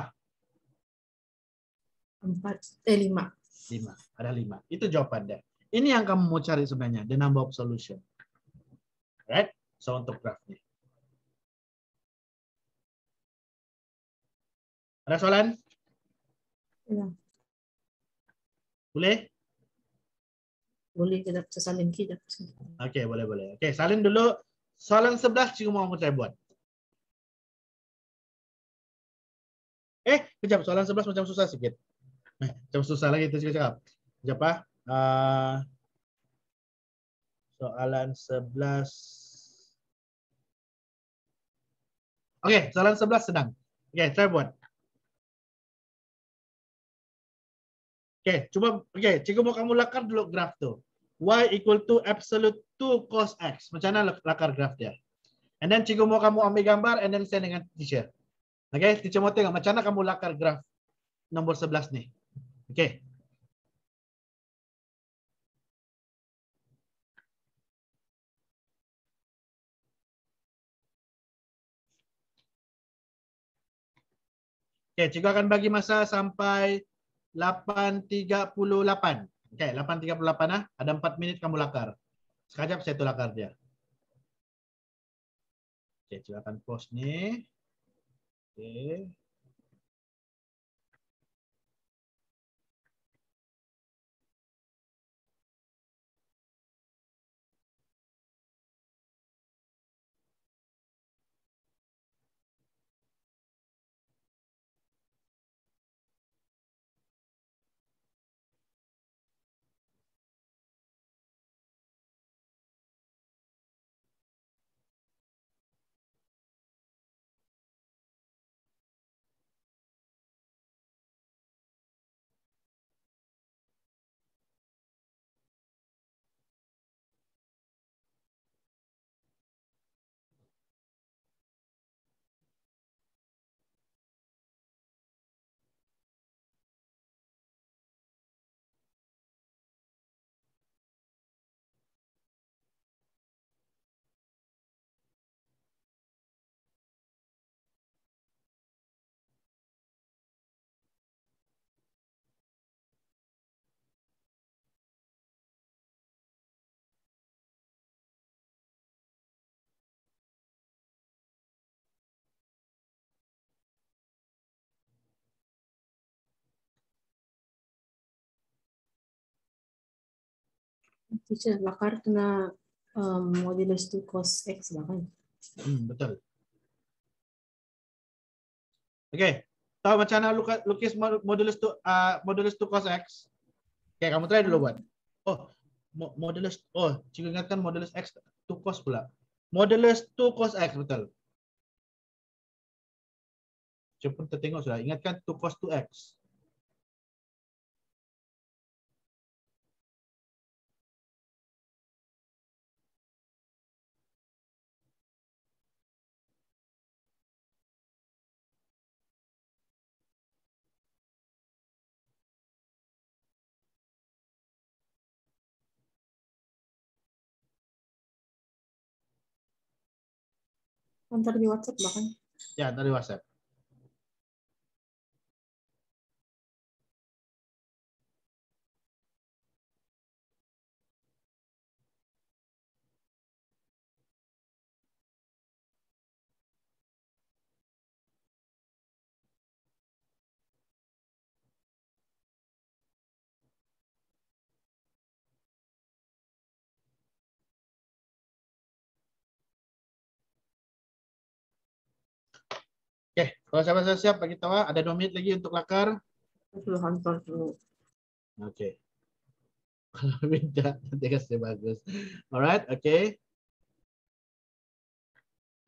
5. 5. Ada 5. Itu jawaban dia. Ini yang kamu mau cari sebenarnya. The number of solution. Right? So untuk graph ni. Ada soalan? Ya. Boleh? Boleh kita salin kita. Okey, boleh. Okey, salin dulu. Soalan 11 cikgu mau saya buat. Kejap. Soalan 11 macam susah sikit. Macam susah lagi tu cikgu cakap. Kejap soalan 11. Okey, soalan 11 senang. Okey, saya buat. Okey, cikgu mau kamu lakar dulu graf tu. Y equal to absolute 2 cos X. Macam mana lakar graf dia? And then cikgu mau kamu ambil gambar and then send dengan teacher. Okey, teacher mau tengok macam mana kamu lakar graf nombor 11 ni. Okey. Okey, cikgu akan bagi masa sampai 8.38. Okey, 8.38 Ada 4 minit kamu lakar. Sekejap saya tu lakar dia. Okey, cikgu akan pause ni. Okey. Teacher, lakar tu na modulus 2 cos X lah kan? Betul. Oke. Tahu macam mana lukis modulus 2 cos X? Oke, kamu try dulu buat. Oh, modulus. Oh, cikgu ingatkan modulus X 2 cos pula. Modulus 2 cos X, betul. Coba kita tengok sudah. Ingatkan 2 cos 2X. Antar di WhatsApp bahkan. Ya, dari WhatsApp. Oke, kalau siapa siap bagi tahu ada 2 menit lagi untuk lakar. Dulu hantar dulu. Oke. Kalau beda nanti kasih bagus. Alright, oke.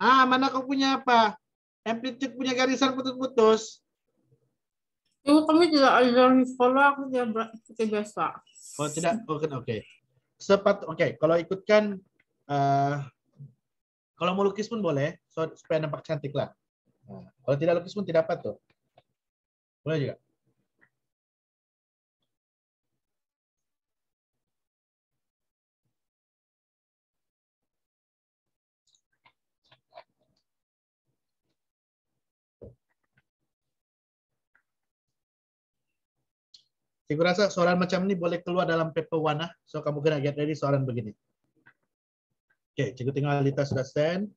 Mana kau punya apa? Amplitude punya garisan putus-putus. Kami tidak ajar di sekolah, aku tidak ikuti biasa. Oh, tidak. Oke. Oke, kalau ikutkan kalau mau lukis pun boleh, supaya nampak cantik lah. Nah, kalau tidak lukis pun tidak dapat tuh. Boleh juga. Saya rasa soalan macam ini boleh keluar dalam paper warna. So kamu kena get ready soalan begini. Oke, cikgu tengok Alita sudah send.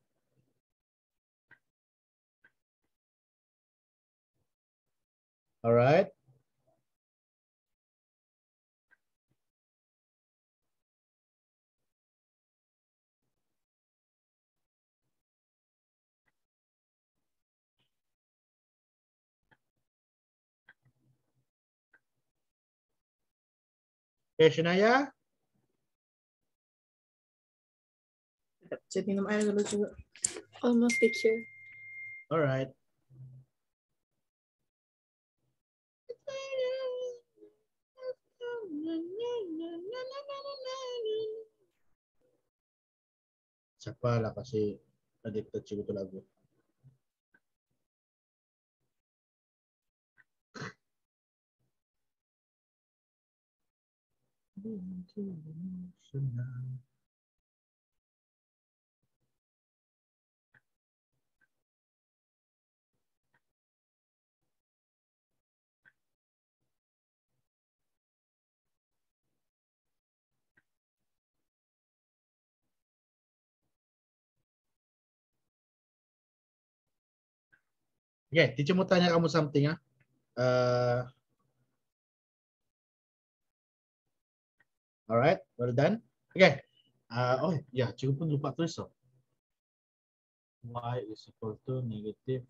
Alright. Oke, Shinaya. Saya minum air dulu juga. Almost, teacher. Alright. Siapa lah kasih adik kecil itu lagu. Oke, teacher mau tanya kamu something ya. Alright, well done. Oke. Oh ya, cikgu pun lupa tulis so. Y is equal to negative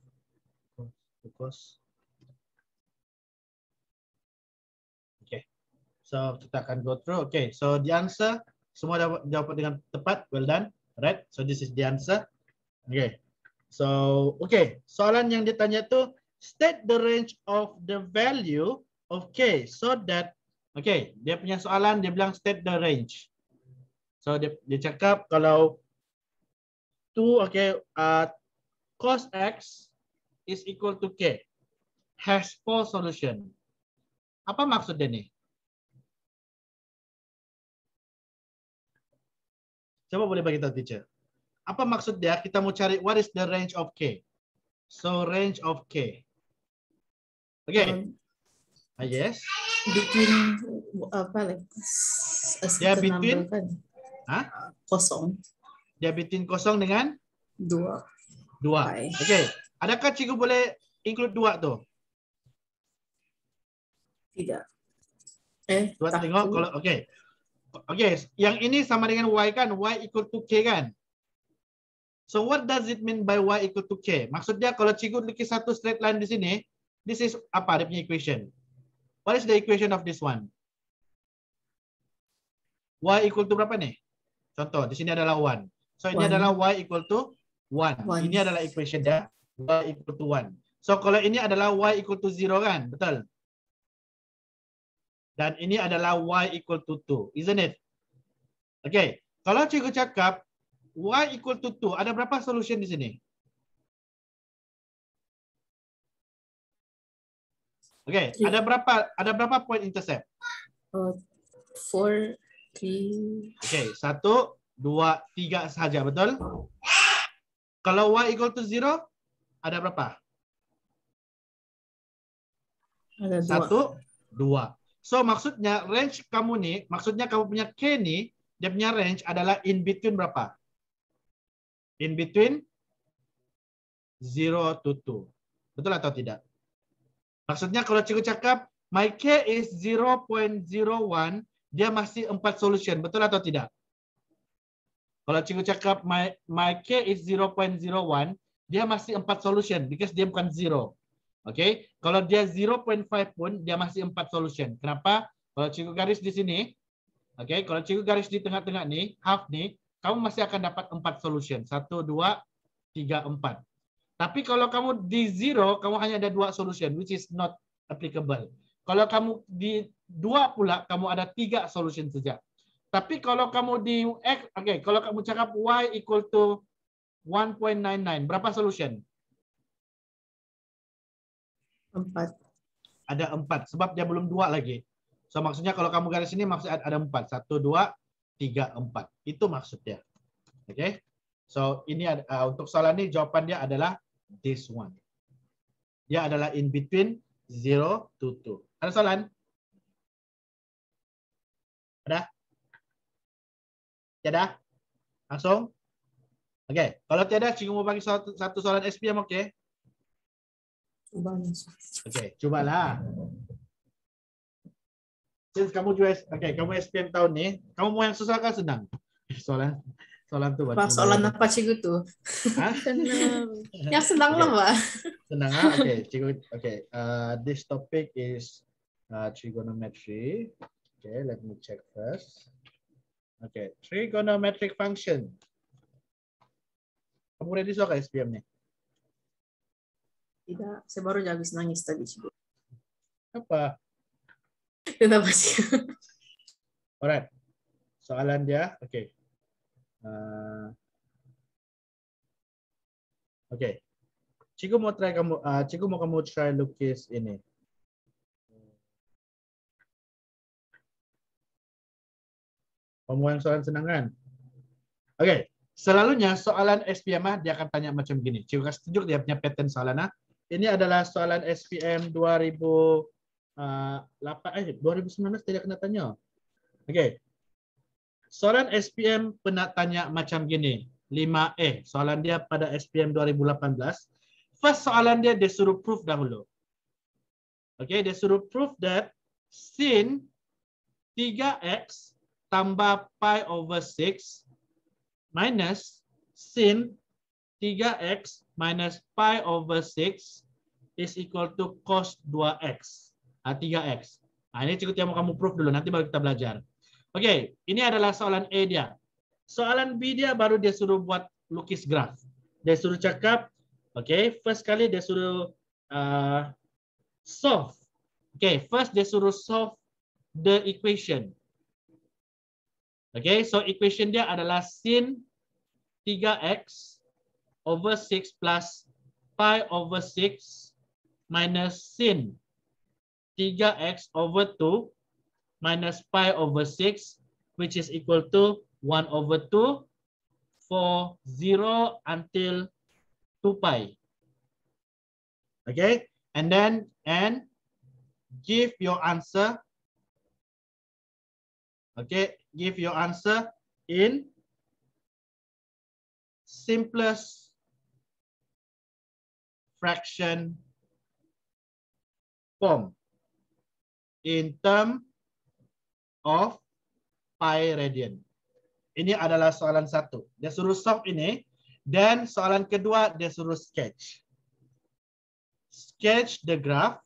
cos. Oke. So kita akan go through. Oke, so the answer semua jawab dengan tepat. Well done. Alright, so this is the answer. Oke. So, oke, soalan yang ditanya itu state the range of the value of K so that dia punya soalan dia bilang state the range. So dia cakap kalau 2 cos X is equal to K has 4 solution. Apa maksud dia nih? Coba boleh bagi tahu teacher. Apa maksud dia? Kita mau cari what is the range of K. So range of K. Okay. Yes. Between apa like? Dia between kan? Kosong. Dia between kosong dengan 2. Okay. Adakah cikgu boleh include 2 tuh? Tidak. Buat tengok kalau okay. Okay, yang ini sama dengan Y kan? Y equal to K kan? So what does it mean by Y equal to K? Maksudnya kalau cikgu lukis satu straight line di sini, this is apa dia punya equation? What is the equation of this one? Y equal to berapa nih? Contoh, di sini adalah 1. So ini One. adalah Y equal to 1. One. Ini adalah equation dia. Y equal to 1. So kalau ini adalah Y equal to 0 kan? Betul? Dan ini adalah Y equal to 2. Isn't it? Okay. Kalau cikgu cakap Y equal to 2, ada berapa solution di sini? Okay. Three. Ada berapa point intercept? 4, 3. Okay. 1, 2, 3 sahaja. Betul? Kalau Y equal to 0, ada berapa? Ada 1, 2. So maksudnya range kamu nih, maksudnya kamu punya K nih, dia punya range adalah in between berapa? In between 0 to 2. Betul atau tidak? Maksudnya kalau cikgu cakap my K is 0.01, dia masih 4 solution. Betul atau tidak? Kalau cikgu cakap my K is 0.01, dia masih 4 solution because dia bukan 0. Okay? Kalau dia 0.5 pun dia masih 4 solution. Kenapa? Kalau cikgu garis di sini, okay, kalau cikgu garis di tengah-tengah nih, half nih, kamu masih akan dapat 4 solution. 1, 2, 3, 4. Tapi kalau kamu di 0, kamu hanya ada 2 solution, which is not applicable. Kalau kamu di 2 pula, kamu ada 3 solution saja. Tapi kalau kamu di X, okay, kalau kamu cakap Y equal to 1.99, berapa solution? 4. Ada 4, sebab dia belum 2 lagi. So maksudnya kalau kamu garis ini maksudnya ada 4. 1, 2, 3, 4. Itu maksudnya. Oke. Okay? So ini untuk soalan ini jawaban dia adalah this one. Dia adalah in between 0 to 2. Ada soalan? Ada? Tiada? Langsung? Oke. Okay. Kalau tiada, cikgu mau bagi satu soalan SPM, oke? Okay? Coba. Oke, cobalah. Since kamu juga, kamu SPM tahun ni, kamu mau yang susah kan senang? Soalan tu. Soalan apa cikgu tu? Hah? Senang. Yang senang lah, Pak. Senang ah? Okay, cikgu. Okay, this topic is trigonometry. Okay, let me check first. Okay, trigonometric function. Kamu ready soal SPM ni? Tidak, saya baru habis nangis tadi cikgu. Apa? Kenapa cikgu? Alright. Soalan dia, okay. Okay. Cikgu mau kamu try lukis ini. Pemuan soalan senang kan? Okay. Selalunya soalan SPM dia akan tanya macam gini. Cikgu kasih tunjuk dia punya pattern soalan. Ini adalah soalan SPM 2019 tidak kena tanya. Okay. Soalan SPM pernah tanya macam gini. 5E. Soalan dia pada SPM 2018. First soalan dia suruh proof dahulu. Okay, dia suruh proof that sin 3x tambah pi over 6 minus sin 3x minus pi over 6 is equal to cos 2x. 3x. Ini cikgu mau kamu proof dulu, nanti baru kita belajar. Oke, ini adalah soalan A dia. Soalan B dia baru dia suruh buat lukis graf. Dia suruh cakap, first kali dia suruh solve. First dia suruh solve the equation. So equation dia adalah sin 3x over 6 plus pi over 6 minus sin 3x over 2 minus pi over 6, which is equal to 1 over 2 for 0 until 2 pi. Okay, and give your answer. Okay, give your answer in simplest fraction form in term of pi radian. Ini adalah soalan satu. Dia suruh solve ini. Dan soalan kedua, dia suruh sketch. Sketch the graph.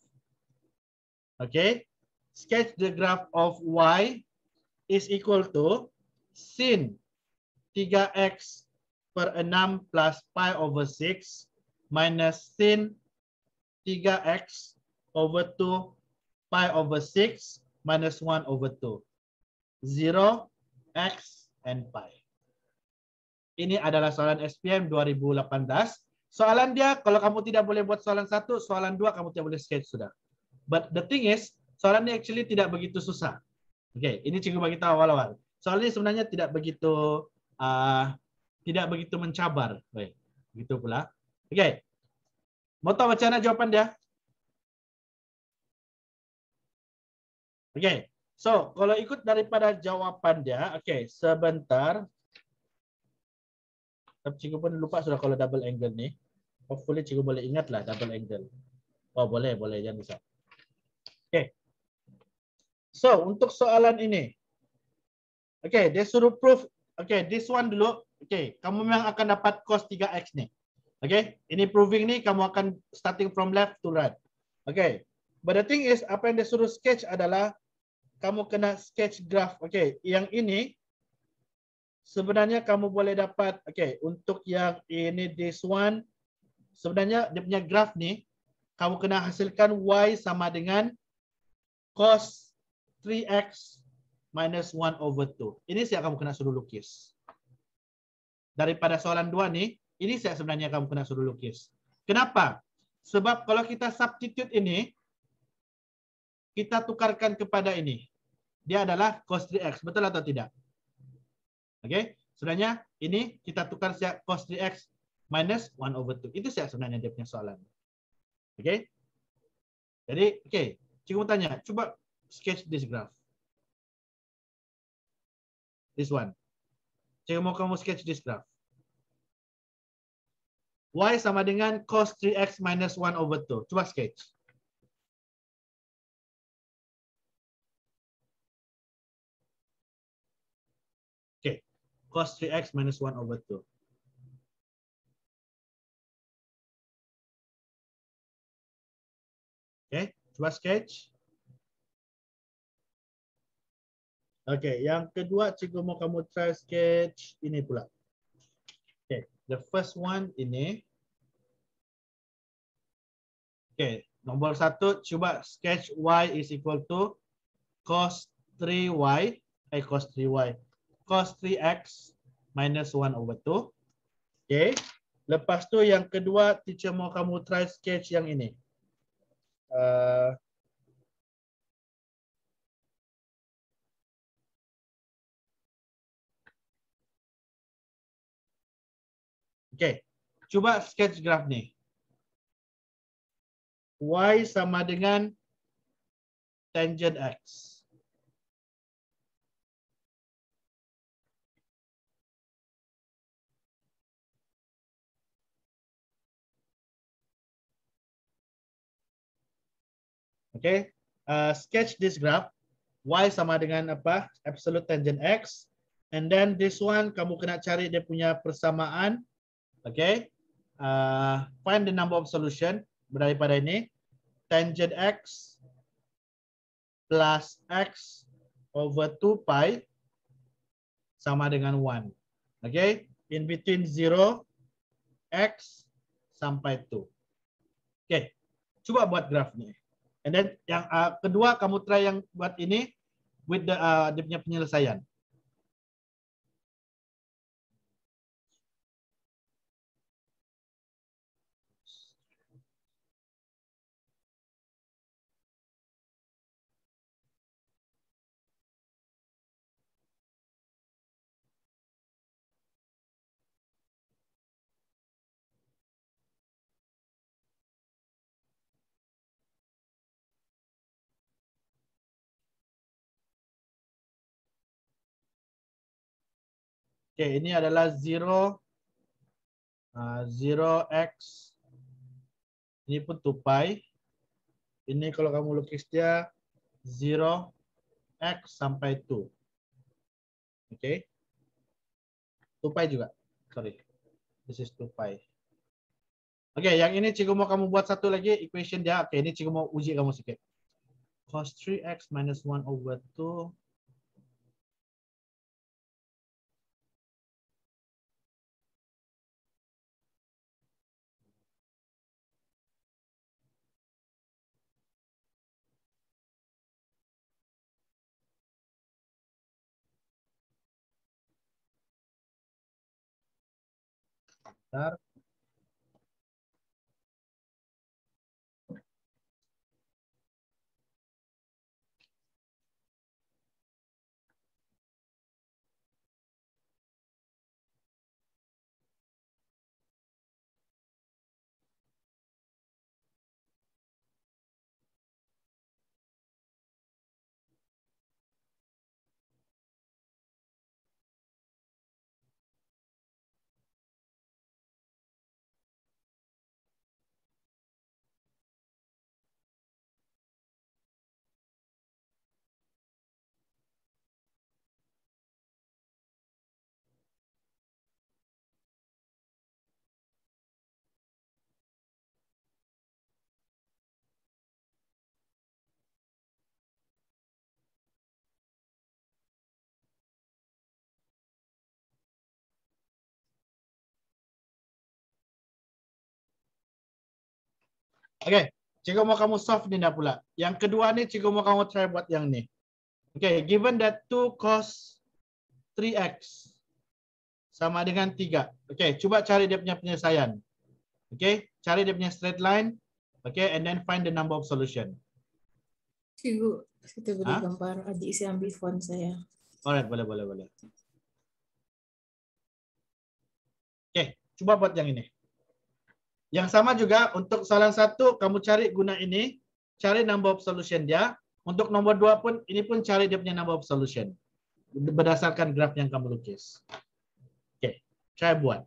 Okay. Sketch the graph of y is equal to sin 3x per 6 plus pi over 6 minus sin 3x over 2 pi over 6 minus 1 over 2. 0, x, and pi. Ini adalah soalan SPM 2018. Soalan dia, kalau kamu tidak boleh buat soalan 1, soalan 2 kamu tidak boleh sketch sudah. But the thing is, soalan ini actually tidak begitu susah. Okay, ini cikgu bagi tahu awal-awal. Soalan ini sebenarnya tidak begitu mencabar. Baik, begitu pula. Okay, mau tahu macam mana jawapan dia? Okay, so kalau ikut daripada jawapan dia, okay, sebentar. Tapi cikgu pun lupa sudah kalau double angle ni. Hopefully cikgu boleh ingatlah double angle. Oh boleh, jangan risau. Okay. So untuk soalan ini, okay, dia suruh proof. Okay, this one dulu. Okay, kamu memang akan dapat cos 3x ni. Okay, ini proving ni kamu akan starting from left to right. Okay, but the thing is apa yang dia suruh sketch adalah kamu kena sketch graph. Okay, yang ini sebenarnya kamu boleh dapat, okay, untuk yang ini this one, sebenarnya dia punya graf ni, kamu kena hasilkan y sama dengan cos 3x minus 1 over 2. Ini yang kamu kena suruh lukis. Daripada soalan 2 ni, ini sebenarnya kamu kena suruh lukis. Kenapa? Sebab kalau kita substitute ini, kita tukarkan kepada ini. Dia adalah cos 3x, betul atau tidak? Okay, sebenarnya ini kita tukar siap cos 3x minus 1 over 2. Itu siap sebenarnya dia punya soalan. Okay. Jadi, okay, cikgu tanya, cuba sketch this graph. This one. Cikgu mau kamu sketch this graph. Y sama dengan cos 3x minus 1 over 2. Cuba sketch. Cos 3x minus 1 over 2. Okay, coba sketch. Okay, yang kedua cikgu mau kamu try sketch ini pula. Okay, the first one ini. Okay, nombor 1 coba sketch y is equal to cos 3y, cos 3y. Cos 3x minus 1 over 2. Okay. Lepas tu yang kedua, teacher mau kamu try sketch yang ini. Okay. Cuba sketch graph ni. Y sama dengan tangent x. Okay, sketch this graph. Y sama dengan apa? Absolute tangent x. And then this one kamu kena cari dia punya persamaan. Okay, find the number of solution daripada ini. Tangent x plus x over 2 pi sama dengan 1. Okay, in between 0, x sampai 2. Okay, coba buat graph ni. And then yang kedua kamu try yang buat ini with the dia punya penyelesaian. Okay, ini adalah 0, 0x. Ini pun 2 pi. Ini kalau kamu lukis dia 0, x sampai 2. Okay. 2 pi juga. Sorry. This is 2 pi. Okay, yang ini cikgu mau kamu buat satu lagi equation dia. Okay, ini cikgu mau uji kamu sikit. Cos 3x minus 1 over 2. Bentar. Okay, cikgu mau kamu solve ni dah pula. Yang kedua ni cikgu mau kamu try buat yang ni. Okay, given that 2 cos 3x sama dengan 3. Okay, cuba cari dia punya penyelesaian. Okay, cari dia punya straight line. Okay, and then find the number of solution. Cikgu, kita beri Hah? gambar. Adik saya ambil font saya. Alright, boleh. Okay, cuba buat yang ini. Yang sama juga untuk soalan 1, kamu cari guna ini. Cari number of solution dia. Untuk nomor 2 pun, ini pun cari dia punya number of solution. Berdasarkan graf yang kamu lukis. Okay, try buat.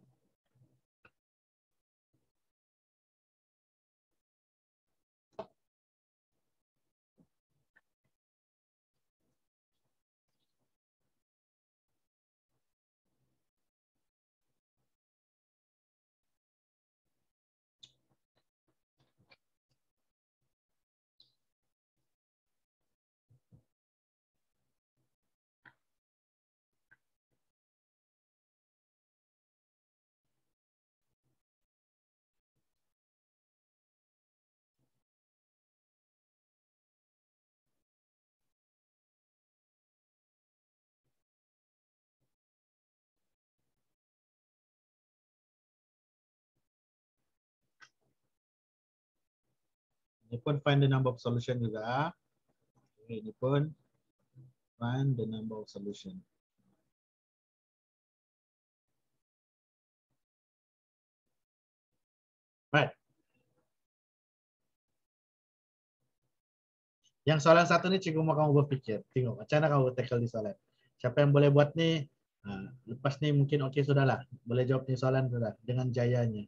Ini pun find the number of solution juga. Ini pun find the number of solution. Right. Yang soalan 1 ni cikgu mau kamu berfikir. Tengok macam mana kamu tackle di soalan. Siapa yang boleh buat ni? Lepas ni mungkin okey sudahlah. Boleh jawab ni soalan sudah dengan jayanya.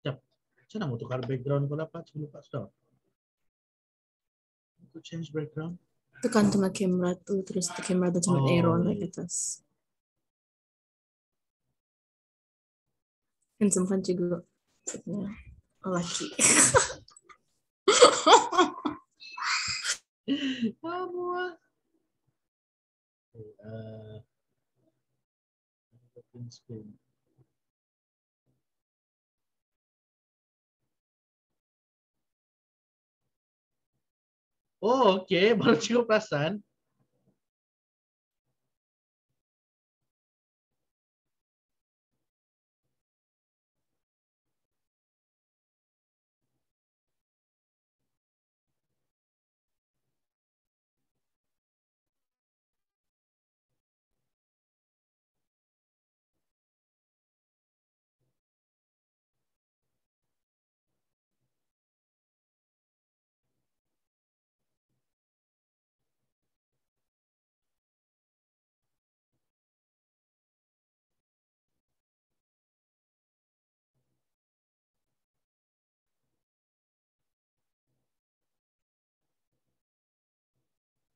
Jap. Macam mana mau tukar background kau dapat? Cikgu lupa sudah. To change background. Tekan tengah kamera tu, terus kamera tu cuma arrow naik ke atas. Handsome kan cikgu. Lelaki. Oh, okey. Baru cikgu perasan.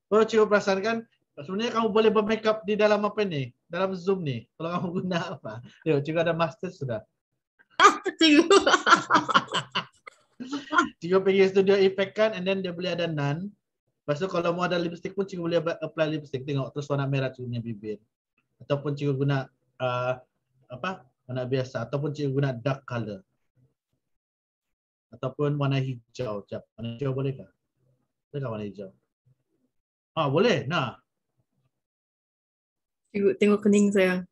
Baru cikgu perasan kan Sebenarnya kamu boleh bermakeup di dalam apa ni? Dalam Zoom ni. Kalau kamu guna apa? Tengok, cikgu ada master sudah. Cikgu. Cikgu pergi studio effect kan, and then dia boleh ada none. Lepas tu kalau mau ada lipstick pun cikgu boleh apply lipstick. Tengok, terus warna merah cikgu punya bibir. Ataupun cikgu guna apa? Warna biasa. Ataupun cikgu guna dark color. Ataupun warna hijau. Sekejap. Warna hijau boleh kah? Boleh warna hijau? Boleh. Nah. Cikgu tengok kening saya.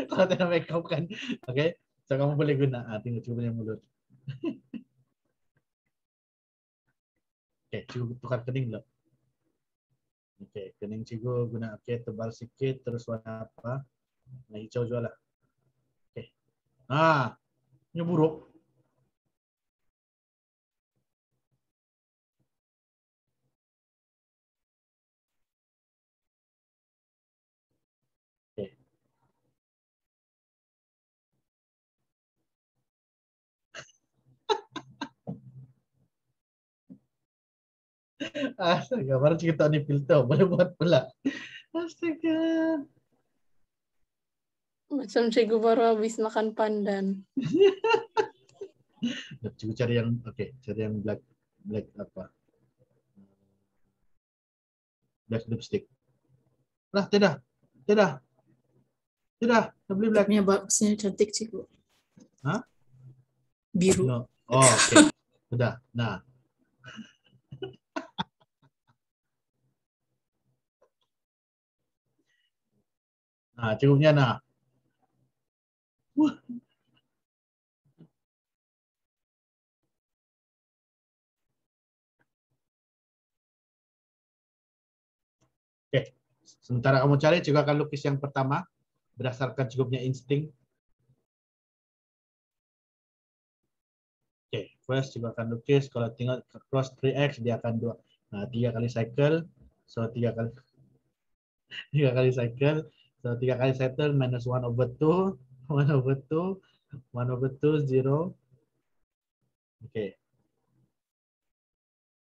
Kalau tidak makeup kan. Okay. So kamu boleh guna. Tengok cikgu punya mulut. Okay, cikgu tukar kening dulu. Okay, kening cikgu guna tebal sikit, terus warna apa? Warna hijau juga lah. Okay. Ini buruk. Okay. Astaga, baru cerita ni filter, boleh buat pula. Astaga. Macam cikgu baru habis makan pandan. Cikgu cari yang, cari yang black apa? Black lipstick. Lah, tidak. Tidak, tak beli black. Punya boxnya cantik cikgu. Hah? Biru. No. Okay. Sudah. Nah. Cikgunya nah. Wah. Okay. Sementara kamu cari, cikgu akan lukis yang pertama berdasarkan cikgu punya insting. Okay, first cikgu akan lukis. Kalau tengok cross 3x dia akan 3 kali cycle. So 3 kali cycle. So 3 kali cycle minus 1/2. 1/2. 1/2 0. Okay.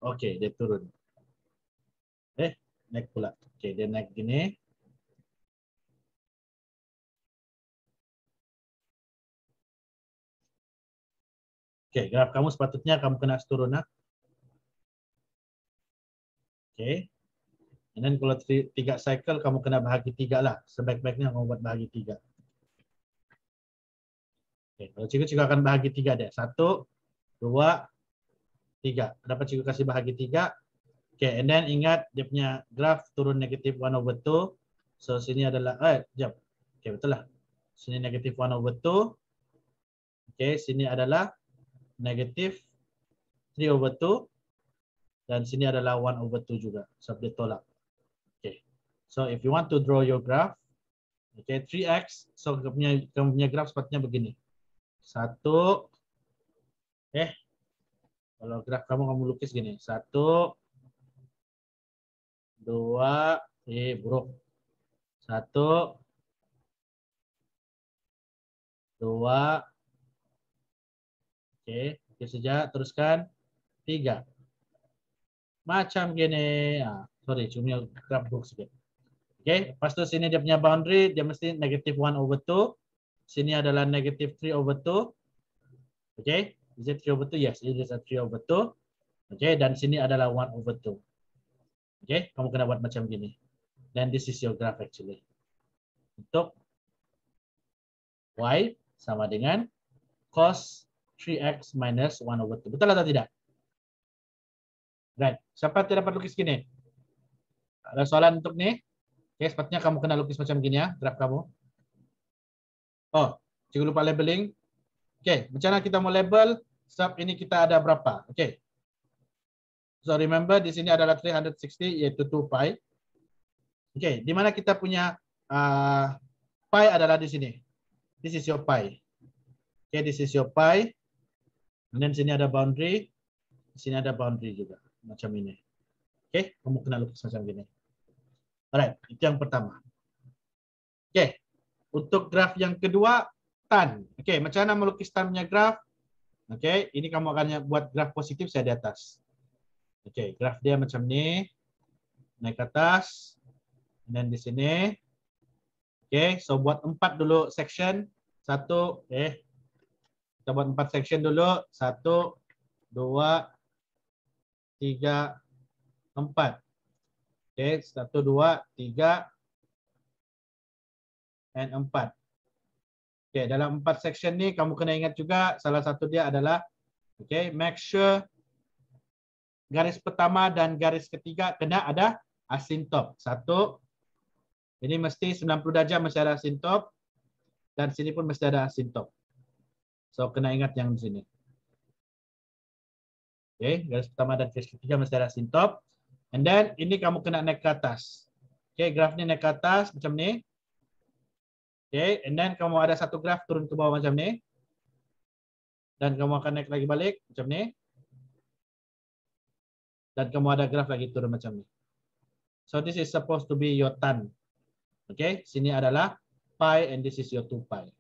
Okay, dia turun. Naik pula. Okay, dia naik gini. Okay, graf kamu sepatutnya kamu kena turun. Okay. And then kalau 3 cycle kamu kena bahagi 3 lah. Sebaik-baiknya kamu buat bahagi 3. Okay, kalau cikgu akan bahagi 3 deh. 1, 2, 3. Dapat cikgu kasih bahagi 3. Okay, and then ingat dia punya graf turun negatif 1/2. So sini adalah, jap. Okay, betul lah. Sini negatif 1/2. Okay, sini adalah negatif 3/2. Dan sini adalah 1/2 juga. So dia tolak. Okay, so if you want to draw your graph, okay, 3x, so kamu punya graf sepatutnya begini. 1, kalau graf kamu lukis gini. 1, 2, buruk. 1, 2, oke saja, teruskan 3. Macam gini. Sorry, cuma graf buruk sedikit. Oke, lepas itu sini dia punya boundary, dia mesti negatif 1/2. Sini adalah negatif 3/2. Oke, is it 3/2? Yes, it is a 3/2. Oke, dan sini adalah 1/2. Oke, kamu kena buat macam gini. Then this is your graph actually. Untuk y sama dengan cos 3x minus 1/2. Betul atau tidak? Right. Siapa tidak dapat lukis gini? Ada soalan untuk nih? Oke, sepatutnya kamu kena lukis macam gini ya, graf kamu. Cikgu lupa labeling. Oke, macam mana kita mau label? Sub ini kita ada berapa? Oke. So remember di sini adalah 360 yaitu 2 pi. Oke, di mana kita punya pi adalah di sini. This is your pi. Oke, this is your pi. Dan sini ada boundary. Di sini ada boundary juga macam ini. Oke, kamu kena lukis macam gini. Alright, itu yang pertama. Oke, untuk graf yang kedua tan. Oke, macam mana melukis tan punya graf? Oke, ini kamu akan buat graf positif saya di atas. Oke, graf dia macam ini. naik ke atas. Dan di sini. Okay, so buat 4 dulu section. 1, kita buat 4 section dulu. 1, 2, 3, 4. Okay, 1, 2, 3, and 4. Okay, dalam 4 section ni kamu kena ingat juga salah satu dia adalah okay, make sure garis pertama dan garis ketiga kena ada asintop. 1, ini mesti 90 darjah mesti ada asintop dan sini pun mesti ada asintop. So kena ingat yang di sini. Okay, garis pertama dan garis ketiga mesti ada asintop. And then ini kamu kena naik ke atas. Okay, graf ni naik ke atas macam ni. Okay, and then kamu ada satu graf turun ke bawah macam ni. Dan kamu akan naik lagi balik macam ni. Dan kamu ada graf lagi turun macam ni. So this is supposed to be your tan. Okay, sini adalah pi and this is your 2 pi.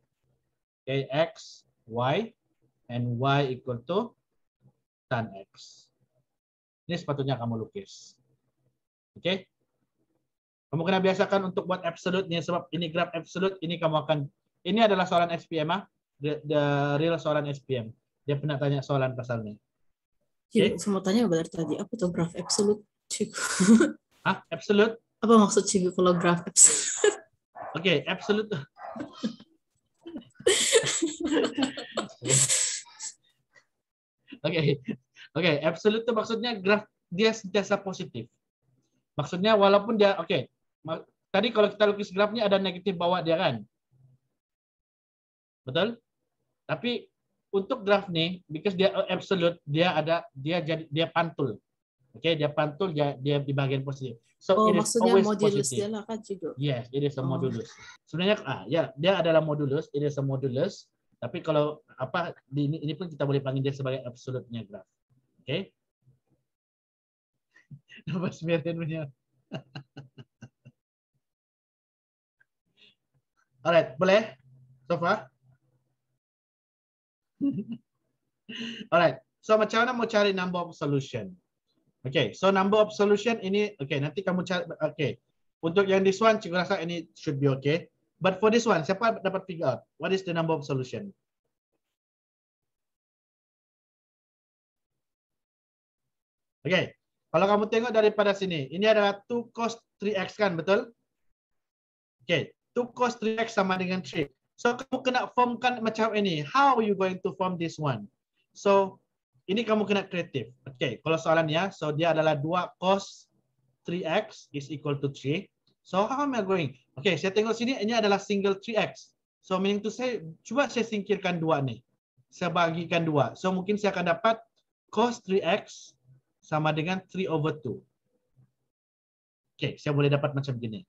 Okay, x, y, and y equal to tan x. Ini sepatutnya kamu lukis. Okay. Kamu kena biasakan untuk buat absolute ni sebab ini graf absolute ini kamu akan ini adalah soalan SPM the real soalan SPM. Dia pernah tanya soalan pasal ni. Cikgu, saya mau tanya dari tadi, apa itu graf absolute, cikgu? Ah, absolute? Apa maksud cikgu kalau graf absolute? Okay, absolute. Okay, absolute itu maksudnya graf dia sentiasa positif. Maksudnya walaupun dia okay. Tadi kalau kita lukis graf ni ada negatif bawah dia kan? Betul? Tapi untuk graf ni because dia absolute dia pantul. Okay, dia pantul dia di bahagian positif. So it is maksudnya always modulus positive. dia lah kan cikgu? Yes, it is a modulus. Sebenarnya ya, dia adalah modulus, it is a modulus. Tapi kalau apa ini pun kita boleh panggil dia sebagai absolute-nya graf. Okay? Nampak sembilan punya. Alright, boleh? So far? Alright. So macam mana mau cari number of solution? Okay, so number of solution ini okay, nanti kamu cari okay. Untuk yang this one cikgu rasa ini should be okay. But for this one, siapa dapat figure out what is the number of solution? Okay. Kalau kamu tengok daripada sini, ini adalah 2 cos 3x kan, betul? Okay, 2 cos 3x sama dengan 3. So kamu kena formkan macam ini. How are you going to form this one? So ini kamu kena kreatif. Okay, kalau soalannya, so dia adalah 2 cos 3x is equal to 3. So how am I going? Okay, saya tengok sini ini adalah single 3x. So meaning to say, cuba saya singkirkan 2 nih. Saya bagikan 2. So mungkin saya akan dapat cos 3x sama dengan 3/2. Okay, saya boleh dapat macam gini.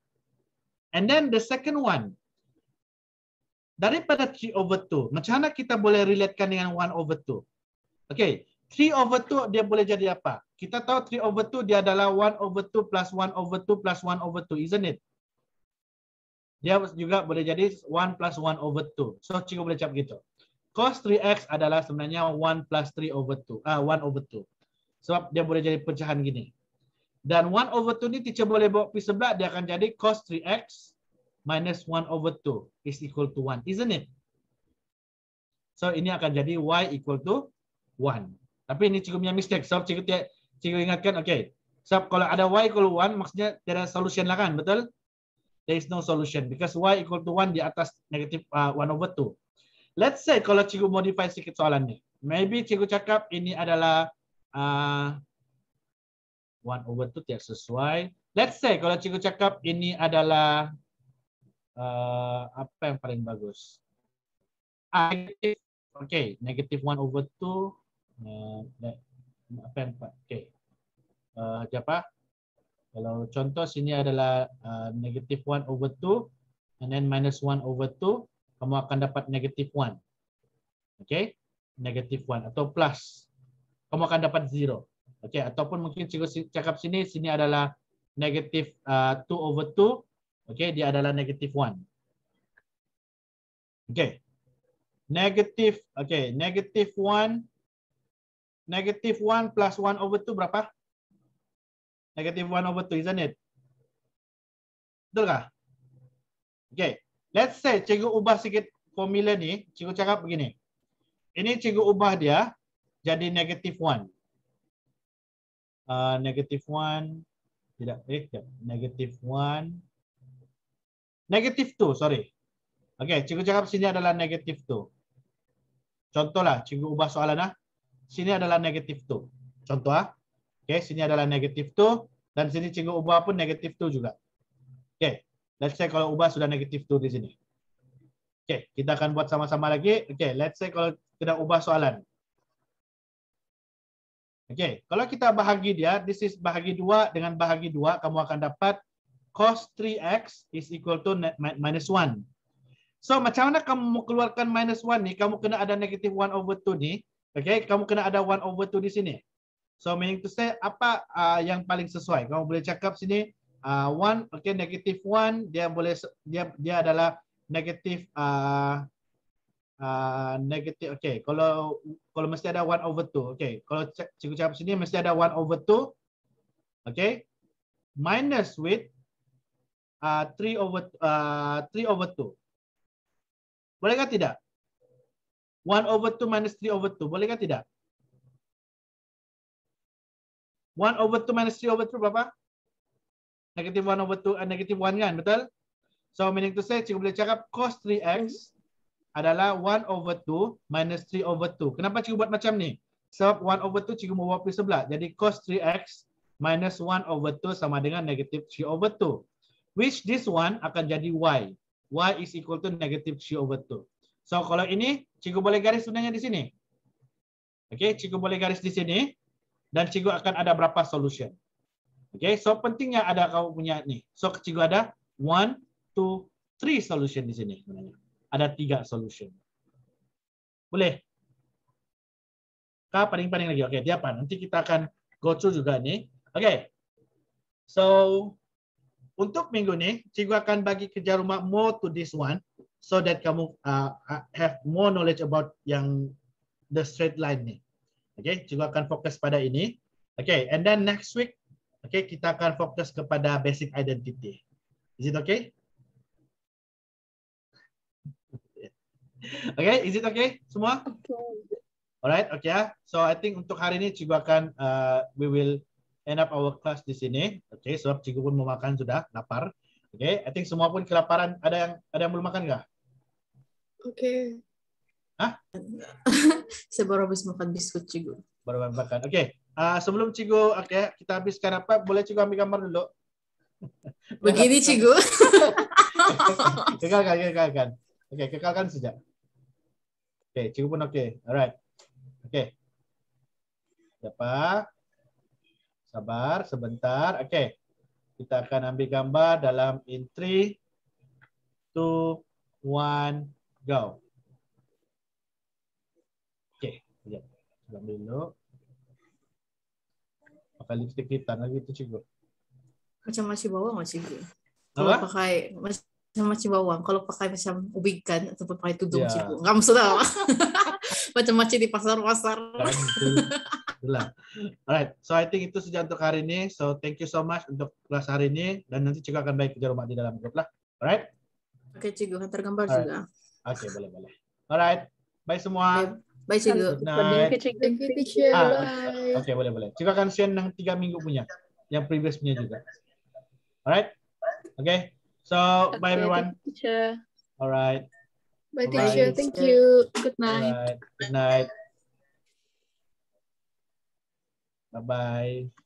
And then the second one, daripada 3/2, macam mana kita boleh relatekan dengan 1/2? Okay, 3/2 dia boleh jadi apa? Kita tahu 3/2 dia adalah 1/2 plus 1/2 plus 1/2, isn't it? Dia juga boleh jadi 1 plus 1/2. So cikgu boleh cakap begitu. Cos 3x adalah sebenarnya 1 plus 3/2, 1/2. Sebab dia boleh jadi pecahan gini. Dan 1/2 ni teacher boleh bawa pergi sebelah, dia akan jadi cos 3x minus 1/2 is equal to 1, isn't it? So ini akan jadi y equal to 1. Tapi ini cikgu punya mistake. Sebab cikgu ingatkan, okay. Sebab kalau ada y equal to 1, maksudnya tidak ada solution lah kan, betul? There is no solution because y equal to 1 di atas negatif 1/2. Let's say kalau cikgu modify sedikit soalan ni. Maybe cikgu cakap ini adalah 1/2 tidak sesuai. Let's say kalau cikgu cakap ini adalah apa yang paling bagus? Okay, negatif 1/2. Apa yang okay. Siapa? Kalau contoh sini adalah negatif 1/2 and then minus 1/2, kamu akan dapat negatif 1. Okay, negatif 1 atau plus. Kamu akan dapat 0. Okay, ataupun mungkin cikgu cakap sini adalah negatif 2/2. Okay, dia adalah negatif 1. Okay. Negatif, okay, negatif 1. Negatif 1 plus 1/2 berapa? Negative 1 over 2, isn't it? Betul kah? Okay. Let's say cikgu ubah sikit formula ni. Cikgu cakap begini. Ini cikgu ubah dia jadi negative 1. Negative 1. Tidak. Negative 1. Negative 2, sorry. Okay, cikgu cakap sini adalah negative 2. Contohlah, cikgu ubah soalan . Sini adalah negative 2. Contoh . Okay, sini adalah negative 2. Dan sini cikgu ubah pun negative 2 juga. Okay, let's say kalau ubah sudah negative 2 di sini. Okay, kita akan buat sama-sama lagi. Okay, let's say kalau kita ubah soalan. Okay, kalau kita bahagi dia, this is bahagi 2 dengan bahagi 2, kamu akan dapat cos 3x is equal to minus 1. So, macam mana kamu mau keluarkan minus 1 ni, kamu kena ada negative 1 over 2 ni. Okay, kamu kena ada 1 over 2 di sini. So, meaning to say, apa yang paling sesuai? Kamu boleh cakap sini, 1, okay, negative 1, dia boleh dia adalah negative negative, okay, kalau mesti ada 1 over 2, okay, kalau cikgu cakap sini mesti ada 1 over 2, okay, minus with 3 over 2. Bolehkah tidak? 1 over 2 minus 3 over 2, bolehkah tidak? 1 over 2 minus 3 over 2 berapa? Negative 1 over 2, negative 1 kan, betul? So, meaning to say, cikgu boleh cakap cos 3x adalah 1 over 2 minus 3 over 2. Kenapa cikgu buat macam ni? Sebab 1 over 2 cikgu mau bawa pergi sebelah. Jadi cos 3x minus 1 over 2 sama dengan negative 3 over 2. Which this one akan jadi y. Y is equal to negative 3 over 2. So, kalau ini, cikgu boleh garis sebenarnya di sini. Okay, cikgu boleh garis di sini. Dan cikgu akan ada berapa solution. Okay, so pentingnya ada kau punya ni. So, cikgu ada 1, 2, 3 solution di sini sebenarnya. Ada 3 solution. Boleh? Kah paling-paling lagi? Okey, dia apa? Nanti kita akan go through juga ni. Okey. So, untuk minggu ni, cikgu akan bagi kerja rumah more to this one so that kamu have more knowledge about yang the straight line ni. Okey, cikgu akan fokus pada ini. Okey, and then next week, okey, kita akan fokus kepada basic identity. Is it okay? Okay, is it okay semua? Okay. Alright, okay ya. So I think untuk hari ini cikgu akan we will end up our class di sini. Okay, sebab cikgu pun mau makan sudah, lapar. Okay, I think semua pun kelaparan. Ada yang belum makan nggak? Okay. Hah? Saya baru habis makan biskut cikgu. Baru makan. Okay, sebelum cikgu, okay, kita habiskan apa? Boleh cikgu ambil gambar dulu? Begini cikgu. Kekalkan. Okay, kekalkan saja. Okay, cikgu pun okay. Alright. Okay. Siapa? Sabar sebentar. Okay. Kita akan ambil gambar dalam in 3, 2, 1, go. Okay. Sekejap. Ambil dulu. Pakai lipstick hitam lagi itu cikgu. Macam macam bawang macam cikgu. Kalau pakai macam bawang, kalau pakai macam ubi ikan ataupun pakai tudung cikgu. Enggak maksud apa. Macam-macam di pasar-pasar. Itulah. Alright, so I think itu saja untuk hari ini. So thank you so much untuk kelas hari ini dan nanti cikgu akan bagi kerja rumah di dalam grup lah. Alright? Oke, cikgu hantar gambar juga. Oke, boleh. Alright. Bye semua. Bye cikgu. Good night. Thank you, teacher. Bye. Oke, boleh. Cikgu akan share yang 3 minggu punya. Yang previous punya juga. Alright? Okay. So, bye everyone. Thank you, teacher. Alright. Bye, Bye. teacher. Thank you. Good night. Alright. Good night. Bye-bye.